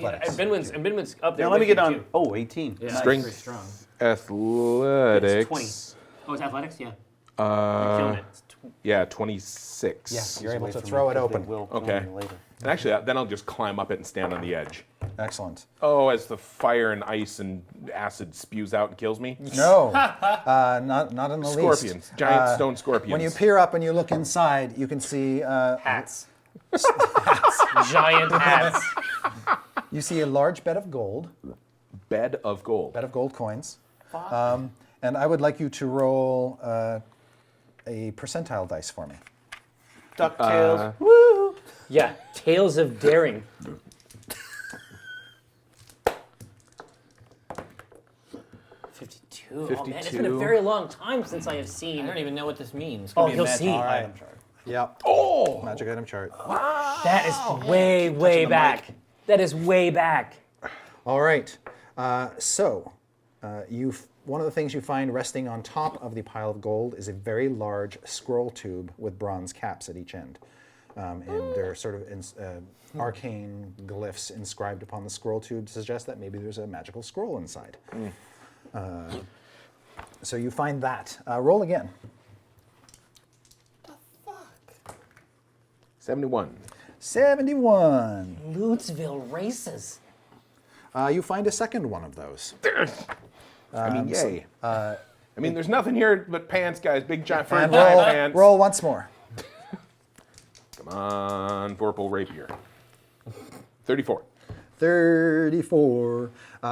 S1: Athletics.
S2: Binwin's up there.
S4: Now let me
S2: with
S4: get
S2: you,
S4: on.
S2: too.
S4: Oh, 18.
S5: Yeah,
S3: Strength.
S5: pretty strong.
S3: Athletics.
S4: It's 20.
S2: Oh, it's athletics. Yeah. You're killing it. It's
S3: Yeah, 26.
S1: Yeah, you're able
S4: Wait
S1: to
S4: for me,
S1: throw it
S4: 'cause they
S1: open.
S4: will kill
S3: Okay.
S4: me later.
S3: And actually, then I'll just climb up it and stand on the edge.
S1: Excellent.
S3: Oh, as the fire and ice and acid spews out and kills me.
S1: No, not in the least.
S3: Scorpions, giant stone scorpions.
S1: When you peer up and you look inside, you can see
S2: Hats. Giant hats.
S1: you see a large bed of gold.
S3: Bed of gold.
S1: Bed of gold coins. And I would like you to roll a percentile dice for me.
S4: DuckTales.
S2: Woo! Yeah, Tales of Daring. 52. Oh man, it's been a
S3: 52.
S2: very long time since I have
S5: I
S2: seen.
S5: don't even know what this means.
S2: Oh, you'll see.
S1: Item chart. Yep.
S3: Oh!
S1: Magic item chart.
S2: That is way back. That is way back.
S1: All right. One of the things you find resting on top of the pile of gold is a very large scroll tube with bronze caps at each end. And there are sort of arcane glyphs inscribed upon the scroll tube to suggest that maybe there's a magical scroll inside. So you find that. Roll again.
S3: 71.
S1: 71.
S2: Lutesville races.
S1: You find a second one of those.
S3: I mean, yay. I mean, there's nothing here but pants, guys. Big giant fur
S1: And
S3: giant
S1: roll,
S3: pants.
S1: roll once more.
S3: Come on, Vorpal Rapier. 34.
S1: 34.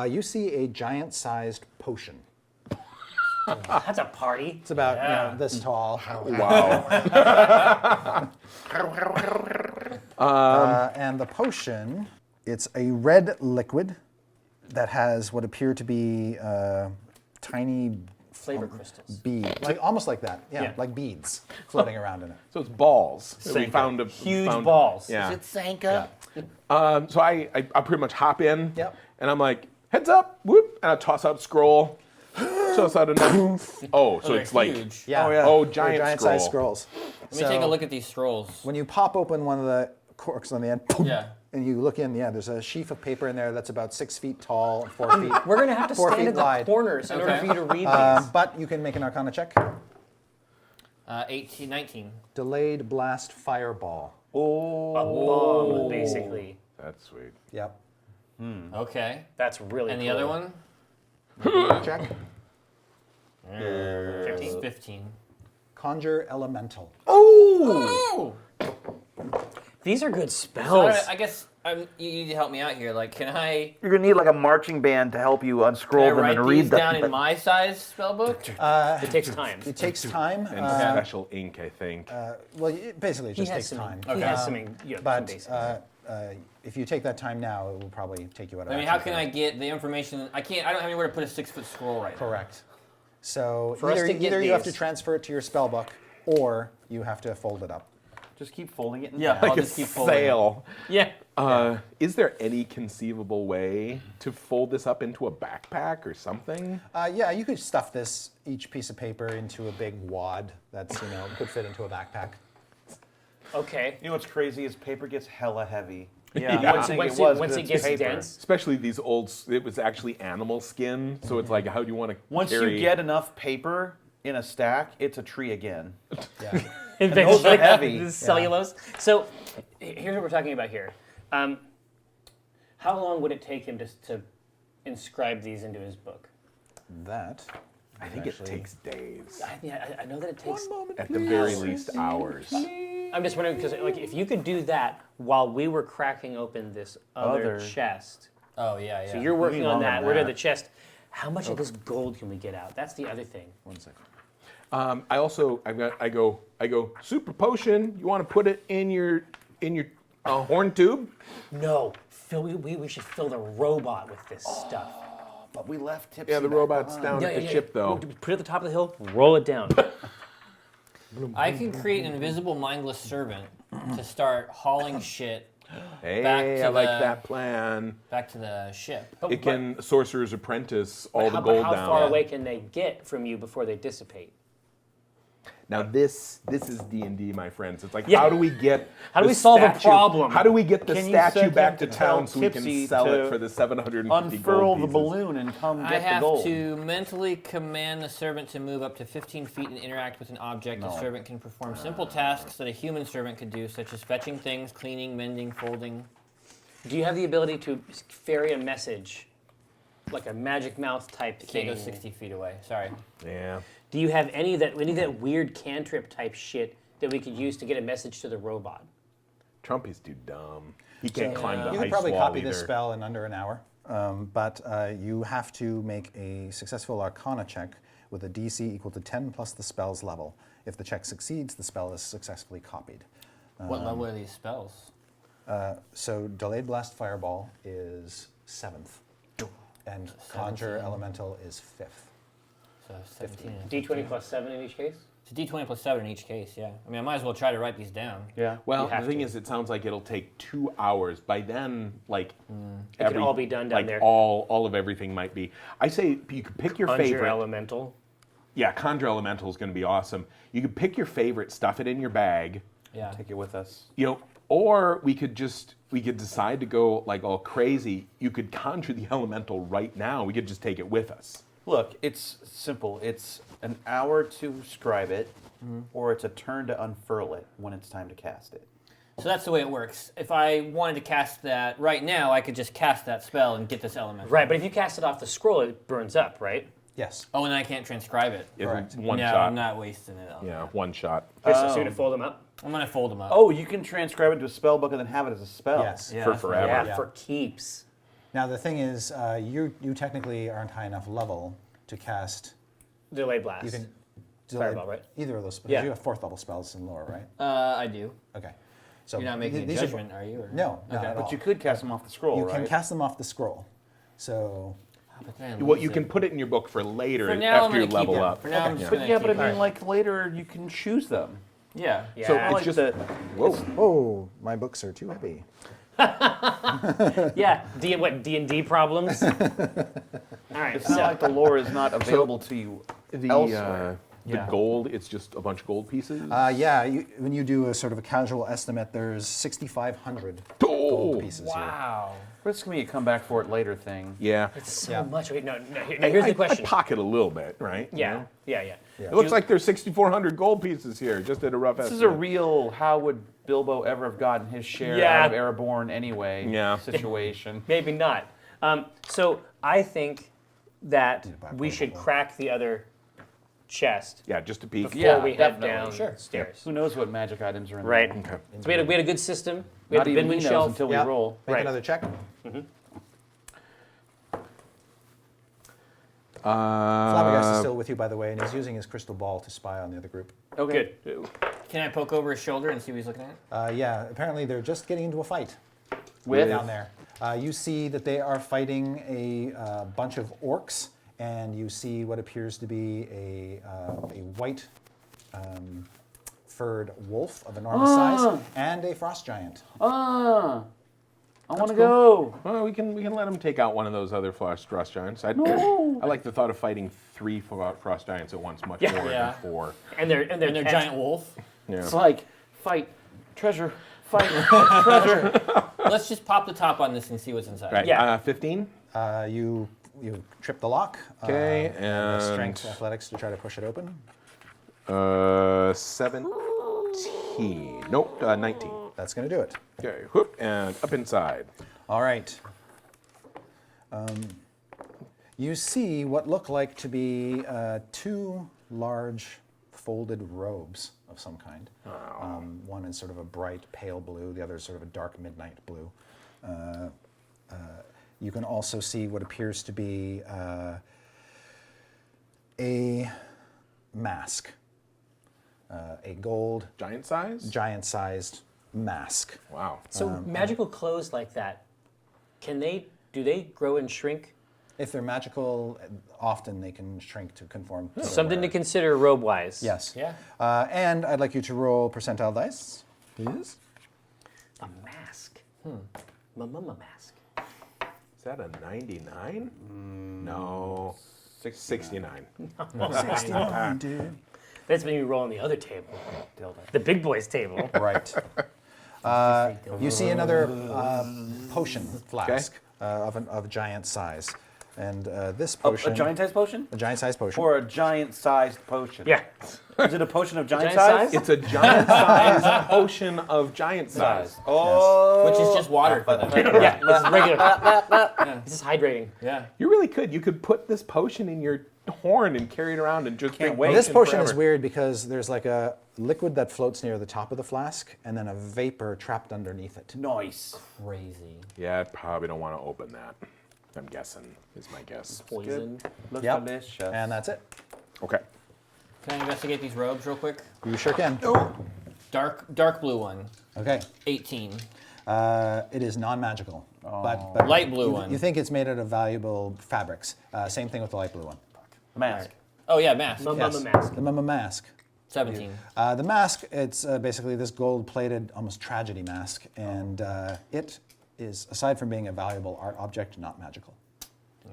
S1: You see a giant-sized potion.
S2: That's a party.
S1: It's about this tall.
S3: Wow.
S1: And the potion, it's a red liquid that has what appear to be tiny
S2: Flavor crystals.
S1: beads, almost like that. Yeah, like beads floating around in it.
S3: So it's balls. that we
S2: Sanka.
S3: found
S2: Huge
S3: found-
S2: balls.
S3: Yeah.
S5: Sanka?
S3: So I pretty much hop in,
S1: Yep.
S3: and I'm like, heads up, whoop, and I toss out scroll. Toss out another. Oh, so
S5: they're
S3: it's like,
S5: huge.
S1: Yeah.
S3: oh,
S1: They're
S3: giant
S1: giant-sized
S3: scroll.
S1: scrolls.
S5: Let me take a look at these scrolls.
S1: When you pop open one of the corks on the end,
S5: Yeah.
S1: and you look in, there's a sheaf of paper in there that's about 6 feet tall, 4 feet.
S2: We're gonna have to
S1: 4
S2: stand
S1: feet
S2: in the
S1: wide.
S2: corners in order
S5: Okay.
S2: for you to read these.
S1: But you can make an Arcana check.
S5: 18, 19.
S1: Delayed blast fireball.
S2: Bomb, basically.
S3: That's sweet.
S1: Yep.
S5: Okay.
S2: That's really
S5: And the
S2: cool.
S5: other one?
S1: Check.
S2: 15.
S5: 15.
S1: Conjure elemental.
S5: Oh!
S2: These are good
S5: So
S2: spells.
S5: I guess you need to help me out here. Like, can I
S6: You're gonna need like a marching band to help you unscroll them
S5: write
S6: and
S5: these
S6: read them.
S5: down in my size spellbook?
S2: It takes time.
S1: It takes time.
S3: And special ink, I think.
S1: Basically, it
S2: He
S1: just
S2: has
S1: takes time.
S2: He has some, some
S1: But
S2: basics.
S1: if you take that time now, it will probably take you out of
S5: I mean,
S1: action
S5: how can I get the information? I don't have anywhere to put a 6-foot scroll right now.
S1: Correct. So
S2: For us
S1: either,
S2: to get
S1: either you have to
S2: these-
S1: transfer it to your spell book, or you have to fold it up.
S6: Just keep folding it. In
S5: Yeah,
S6: half.
S5: I'll
S3: Like a
S5: just keep folding.
S3: sail.
S2: yeah.
S3: Is there any conceivable way to fold this up into a backpack or something?
S1: Yeah, you could stuff each piece of paper into a big wad that's could fit into a backpack.
S2: Okay.
S4: You know what's crazy is paper gets hella heavy.
S6: Yeah.
S4: You would think
S2: Once
S4: it was,
S2: once
S4: 'cause
S2: it
S4: it's
S2: gets
S4: paper.
S2: dense.
S3: Especially these it was actually animal skin, so it's like, how do you want to
S4: Once
S3: carry?
S4: you get enough paper in a stack, it's a tree again.
S1: Yeah.
S4: those are heavy.
S2: This is cellulose. So here's what we're talking about here. How long would it take him to inscribe these into his book?
S1: That.
S3: I think it takes days.
S2: I know that it takes.
S3: At the very least, hours.
S2: I'm just wondering because if you could do that while we were cracking open this other chest.
S5: Oh, yeah, yeah.
S2: So you're working on
S4: longer
S2: that.
S4: than
S2: We're at
S4: that.
S2: the chest. How much of this gold can we get out? That's the other thing.
S1: 1 second.
S3: I also I go super potion. You want to put it in your horn tube?
S2: No, we should fill the robot with this stuff.
S4: But we left Tipsy
S3: Yeah, the
S4: back
S3: robot's
S4: behind.
S3: down at the ship though.
S2: Put it at the top of the hill. Roll it down.
S5: I can create an invisible mindless servant to start hauling shit
S3: Hey,
S5: Back to
S3: I like
S5: the-
S3: that plan.
S5: back to the ship.
S3: It can Sorcerer's Apprentice all the
S2: how,
S3: gold
S2: how
S3: down.
S2: far away can they get from you before they dissipate?
S3: Now this is D&D, my friends. It's like,
S2: Yeah.
S3: how do we get
S2: How do
S3: the
S2: we solve a
S3: statue-
S2: problem?
S3: How do we get the
S6: Can you
S3: statue
S6: send
S3: back
S6: him
S3: to
S6: to
S3: town
S6: tell
S3: so we can
S6: Tipsy
S3: sell it
S6: to
S3: for the 750
S6: Unfurl
S3: gold
S6: the
S3: pieces?
S6: balloon and come
S5: I
S6: get the
S5: have
S6: gold.
S5: to mentally command the servant to move up to 15 feet and interact with an object. The servant can perform simple tasks that a human servant could do, such as fetching things, cleaning, mending, folding.
S2: Do you have the ability to ferry a message, like a magic mouth type
S5: Can't
S2: thing?
S5: go 60 feet away. Sorry.
S3: Yeah.
S2: Do you have any of that weird cantrip type shit that we could use to get a message to the robot?
S3: Trumpy's too dumb. He can't climb the
S1: You
S3: ice
S1: could probably
S3: wall
S1: copy
S3: either.
S1: this spell in under an hour, but you have to make a successful Arcana check with a DC equal to 10 plus the spell's level. If the check succeeds, the spell is successfully copied.
S5: What level are these spells?
S1: So Delayed Blast Fireball is 7th, and Conjure
S5: 17.
S1: Elemental is 5th.
S5: So 17.
S2: D20 plus 7 in each case?
S5: It's a D20 plus 7 in each case, yeah. I mean, I might as well try to write these down.
S6: Yeah.
S3: Well,
S2: You have
S3: the thing
S2: to.
S3: is, it sounds like it'll take 2 hours. By then, like
S2: It could all be done down
S3: like
S2: there.
S3: all of everything might be. I say you could pick your
S2: Conjure
S3: favorite.
S2: elemental.
S3: Yeah, Conjure Elemental is going to be awesome. You could pick your favorite, stuff it in your bag,
S5: Yeah.
S6: Take it with us.
S3: or we could decide to go like all crazy. You could conjure the elemental right now. We could just take it with us.
S6: Look, it's simple. It's an hour to scribe it, or it's a turn to unfurl it when it's time to cast it.
S5: So that's the way it works. If I wanted to cast that right now, I could just cast that spell and get this element.
S2: Right, but if you cast it off the scroll, it burns up, right?
S1: Yes.
S5: Oh, and I can't transcribe it.
S3: It's
S1: Correct.
S3: one
S5: no,
S3: shot.
S5: I'm not wasting it.
S3: Yeah, one shot.
S2: Okay, so you're gonna fold them up?
S5: I'm going to fold them up.
S6: Oh, you can transcribe it to a spell book and then have it as a spell.
S1: Yes.
S5: yeah,
S3: for
S5: that's
S3: forever.
S2: Yeah,
S1: Yeah.
S2: for keeps.
S1: Now the thing is, you technically aren't high enough level to cast.
S2: Delayed blast.
S1: You can
S2: Fireball, right?
S1: Either of those spells.
S2: Yeah.
S1: You have 4th level spells and lower, right?
S5: I do.
S1: Okay. So
S5: You're not making a
S1: these are-
S5: judgment, are you? Or?
S1: No, not
S5: Okay.
S1: at
S6: But
S1: all.
S6: you could cast them off the scroll,
S1: You
S6: right?
S1: can cast them off the scroll. So
S5: But then I
S3: Well,
S5: lose
S3: you can
S5: it.
S3: put it in your book for later
S5: For now, I'm
S3: after you
S5: gonna keep
S3: level
S5: them.
S3: up.
S5: For now, I'm
S1: Okay.
S5: just
S6: But
S5: gonna
S6: yeah, but I
S5: keep
S6: mean,
S5: them.
S6: like later you can choose them.
S5: Yeah.
S2: Yeah.
S3: So
S6: I
S3: it's
S6: like
S3: just
S6: the,
S1: oh, my books are too heavy.
S2: Yeah, D&D problems? All right,
S6: it's not like the lore is not available to you elsewhere.
S3: The gold, it's just a bunch of gold pieces.
S1: Yeah, when you do a sort of a casual estimate, there's 6,500 gold pieces here.
S5: Wow.
S6: But it's gonna be a come back for it later thing.
S3: yeah.
S2: It's so
S1: Yeah.
S2: much. Wait, no, here's the question.
S3: I pocket a little bit, right? You
S2: Yeah,
S3: know?
S2: yeah.
S3: It looks like there's 6,400 gold pieces here, just at a rough
S6: This
S3: estimate.
S6: is a real how would Bilbo ever have gotten his share
S2: Yeah.
S6: out of Ereborn anyway
S3: Yeah.
S6: situation.
S2: Maybe not. So I think that
S1: back
S2: we
S1: one
S2: should
S1: more.
S2: crack the other chest
S3: Yeah, just a peek.
S2: before
S6: Yeah,
S2: we head
S6: definitely.
S2: downstairs.
S6: Who knows what magic items are in
S2: Right.
S6: there?
S3: Okay.
S2: So we had a good system. We
S6: Not
S2: had the
S6: even he
S2: Binwin
S6: knows
S2: shelf.
S6: until we
S1: Yeah.
S6: roll.
S1: Make
S2: Right.
S1: another check. Flabbergast is still with you, by the way, and he's using his crystal ball to spy on the other group.
S6: Okay.
S2: Good.
S5: Can I poke over his shoulder and see what he's looking at?
S1: Yeah, apparently they're just getting into a fight
S6: With
S1: down there. You see that they are fighting a bunch of orcs, and you see what appears to be a white furred wolf of enormous size and a frost giant.
S6: I want to go.
S3: Well, we can let him take out one of those other frost giants. I like the thought of fighting 3 frost giants at once much more
S5: Yeah.
S3: than 4.
S2: And they're
S5: And their giant wolf.
S3: Yeah.
S6: It's like fight, treasure, fight, treasure.
S5: Let's just pop the top on this and see what's inside.
S3: Right.
S2: Yeah.
S3: 15.
S1: You trip the lock.
S3: Okay,
S1: and
S3: and-
S1: strength athletics to try to push it open.
S3: 17. Nope. 19.
S1: That's going to do it.
S3: Okay. Whoop, and up inside.
S1: All right. You see what look like to be 2 large folded robes of some kind. One is sort of a bright pale blue, the other is sort of a dark midnight blue. You can also see what appears to be a mask, a gold
S3: Giant size?
S1: giant-sized mask.
S3: Wow.
S2: So magical clothes like that, do they grow and shrink?
S1: If they're magical, often they can shrink to conform to their
S2: Something to
S1: wear.
S2: consider robe-wise.
S1: Yes.
S5: Yeah.
S1: And I'd like you to roll percentile dice, please.
S2: A mask. Mama mask.
S3: Is that a 99? No. 69.
S1: 69, dude.
S2: That's when you roll on the other table,
S6: Dildo.
S2: the big boys table.
S1: Right. You see another potion flask of giant size. And this potion...
S6: A giant-sized potion?
S1: A giant-sized potion.
S6: Or a giant-sized potion?
S2: Yeah.
S6: Is it a potion of giant,
S2: Giant
S6: size?
S3: It's a giant size potion of giant size.
S6: Oh.
S5: Which is just water for them.
S2: Yeah, this is regular. This is hydrating.
S6: Yeah.
S3: You really could. You could put this potion in your horn and carry it around and just
S6: Can't
S3: drink
S6: wait.
S1: This potion
S3: forever.
S1: is weird because there's like a liquid that floats near the top of the flask and then a vapor trapped underneath it.
S6: Nice.
S5: Crazy.
S3: Yeah, I probably don't want to open that. I'm guessing, is my guess.
S2: Poison.
S6: Looks
S1: Yep.
S6: delicious.
S1: And that's it.
S3: Okay.
S5: Can I investigate these robes real quick?
S1: You sure can.
S5: Dark blue one,
S1: Okay.
S5: 18.
S1: It is non-magical. But
S5: Light blue one.
S1: You think it's made out of valuable fabrics. Same thing with the light blue one.
S6: Mask.
S5: Oh yeah, mask.
S2: Mama
S1: Yes.
S2: mask.
S1: The Mama mask.
S5: 17.
S1: The mask, it's basically this gold-plated, almost tragedy mask, and it is, aside from being a valuable art object, not magical.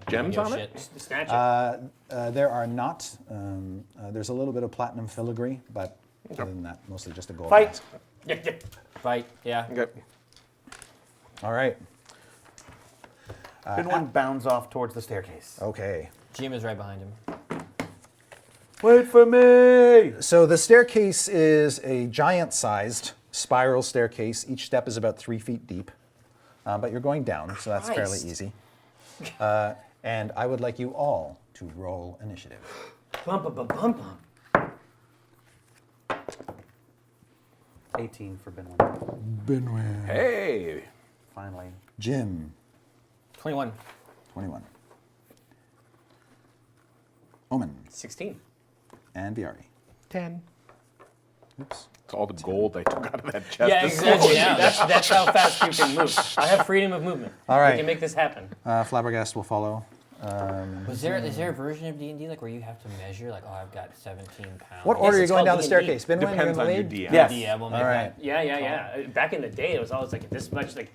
S3: Gems
S5: Your
S3: on
S5: shit.
S3: it?
S2: Snatch it.
S1: There are not. There's a little bit of platinum filigree, but other than that, mostly just a gold
S6: Fight.
S1: mask.
S2: Yeah, yeah.
S5: Fight. Yeah.
S3: Okay.
S1: All right.
S4: Binwin bounds off towards the staircase.
S1: Okay.
S5: Jim is right behind him.
S6: Wait for me!
S1: So the staircase is a giant-sized spiral staircase. Each step is about 3 feet deep, but you're going down, so that's fairly
S2: Christ.
S1: easy. And I would like you all to roll initiative.
S2: Bump, bump, bump, bump.
S4: 18 for Binwin.
S1: Binwin.
S3: Hey.
S4: Finally.
S1: Jim,
S5: 21.
S1: 21. Omin
S2: 16.
S1: and Viari.
S3: 10.
S1: Oops.
S3: It's all the gold I took out of that chest.
S2: Yeah,
S3: This
S2: exactly.
S5: Yeah.
S2: That's how fast you can move. I have freedom of movement.
S1: All right.
S2: We can make this happen.
S1: Flabbergast will follow.
S5: Is there a version of D&D like where you have to measure like, oh, I've got 17 pounds?
S1: What order are you
S2: it's
S1: going down
S2: called
S1: the
S2: D&D.
S1: staircase? Binwin, you're in
S3: Depends
S1: the
S3: on your
S1: lead?
S3: DM.
S6: Yes.
S5: Yeah, we'll make
S1: All right.
S2: Yeah, yeah, yeah. Back in the day, it was always like this much. Like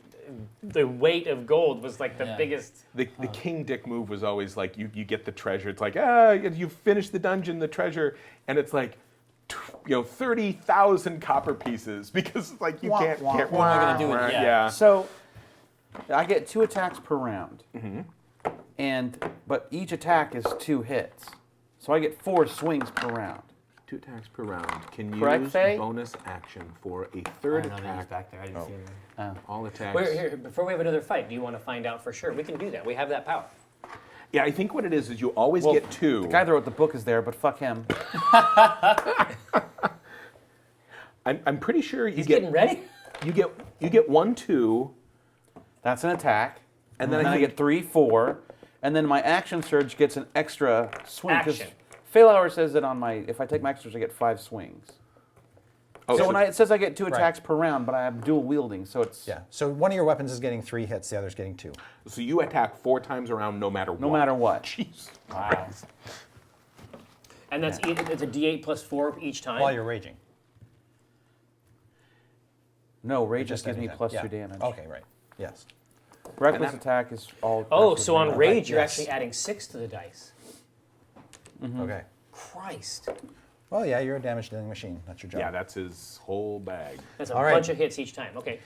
S2: the weight of gold was like the
S5: Yeah.
S2: biggest.
S3: The King Dick move was always like you get the treasure. It's like you finish the dungeon, the treasure, and it's like 30,000 copper pieces because like you
S1: Wah,
S3: can't.
S1: wah,
S3: can't
S1: wah.
S5: What am I gonna do with it?
S3: Yeah.
S4: So, I get 2 attacks per round. But each attack is 2 hits. So I get 4 swings per round.
S3: 2 attacks per round. Can
S4: Correct,
S3: use
S4: Faye?
S3: bonus action for a
S5: I
S3: third
S5: don't know, he's
S3: attack.
S5: back there. I didn't see him.
S3: All attacks.
S2: Wait, here, before we have another fight, do you want to find out for sure? We can do that. We have that power.
S3: Yeah, I think what it is you always
S4: Well,
S3: get 2.
S4: The guy that wrote the book is there, but fuck him.
S3: I'm pretty sure you
S2: He's
S3: get
S2: getting ready.
S3: you get 1, 2,
S4: That's an attack.
S3: and then
S4: I
S3: I think
S4: get 3, 4. And then my action surge gets an extra swing. 'cause
S2: Action.
S4: Failhour says that if I take my action surge, I get 5 swings.
S3: oh,
S4: So it says I get 2 attacks per round, but I am dual wielding, so it's
S1: Yeah. So one of your weapons is getting 3 hits, the other's getting 2.
S3: so you attack 4 times around no matter what.
S4: no matter what.
S3: Jeez.
S2: Wow. And that's it's a D8 plus 4 each time.
S1: While you're raging.
S4: No, rage just
S1: Just
S4: gives me
S1: anything.
S4: plus
S1: Yeah.
S4: 2 damage.
S1: Okay, right. Yes.
S4: Reckless
S3: And
S4: attack is all.
S2: Oh,
S4: reckless
S2: so on
S4: damage.
S2: rage, you're
S1: yes.
S2: actually adding 6 to the dice.
S1: Okay.
S2: Christ.
S1: Well, yeah, you're a damage dealing machine. That's your job.
S3: Yeah, that's his whole bag.
S2: That's a
S1: All right.
S2: bunch of hits each time. Okay.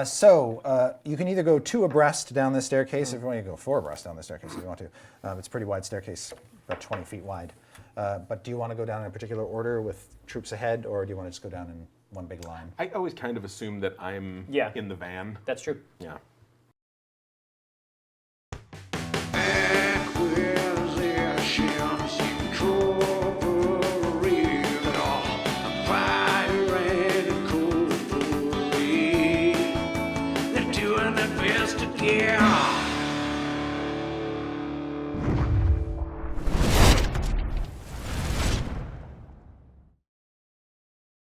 S1: So you can either go 2 abreast down this staircase, if you want to go 4 abreast down this staircase if you want to. It's a pretty wide staircase, about 20 feet wide. But do you want to go down in a particular order with troops ahead, or do you want to just go down in one big line?
S3: I always kind of assume that I'm
S2: Yeah.
S3: in the van.
S2: That's true.
S3: Yeah.
S7: They're doing their best to get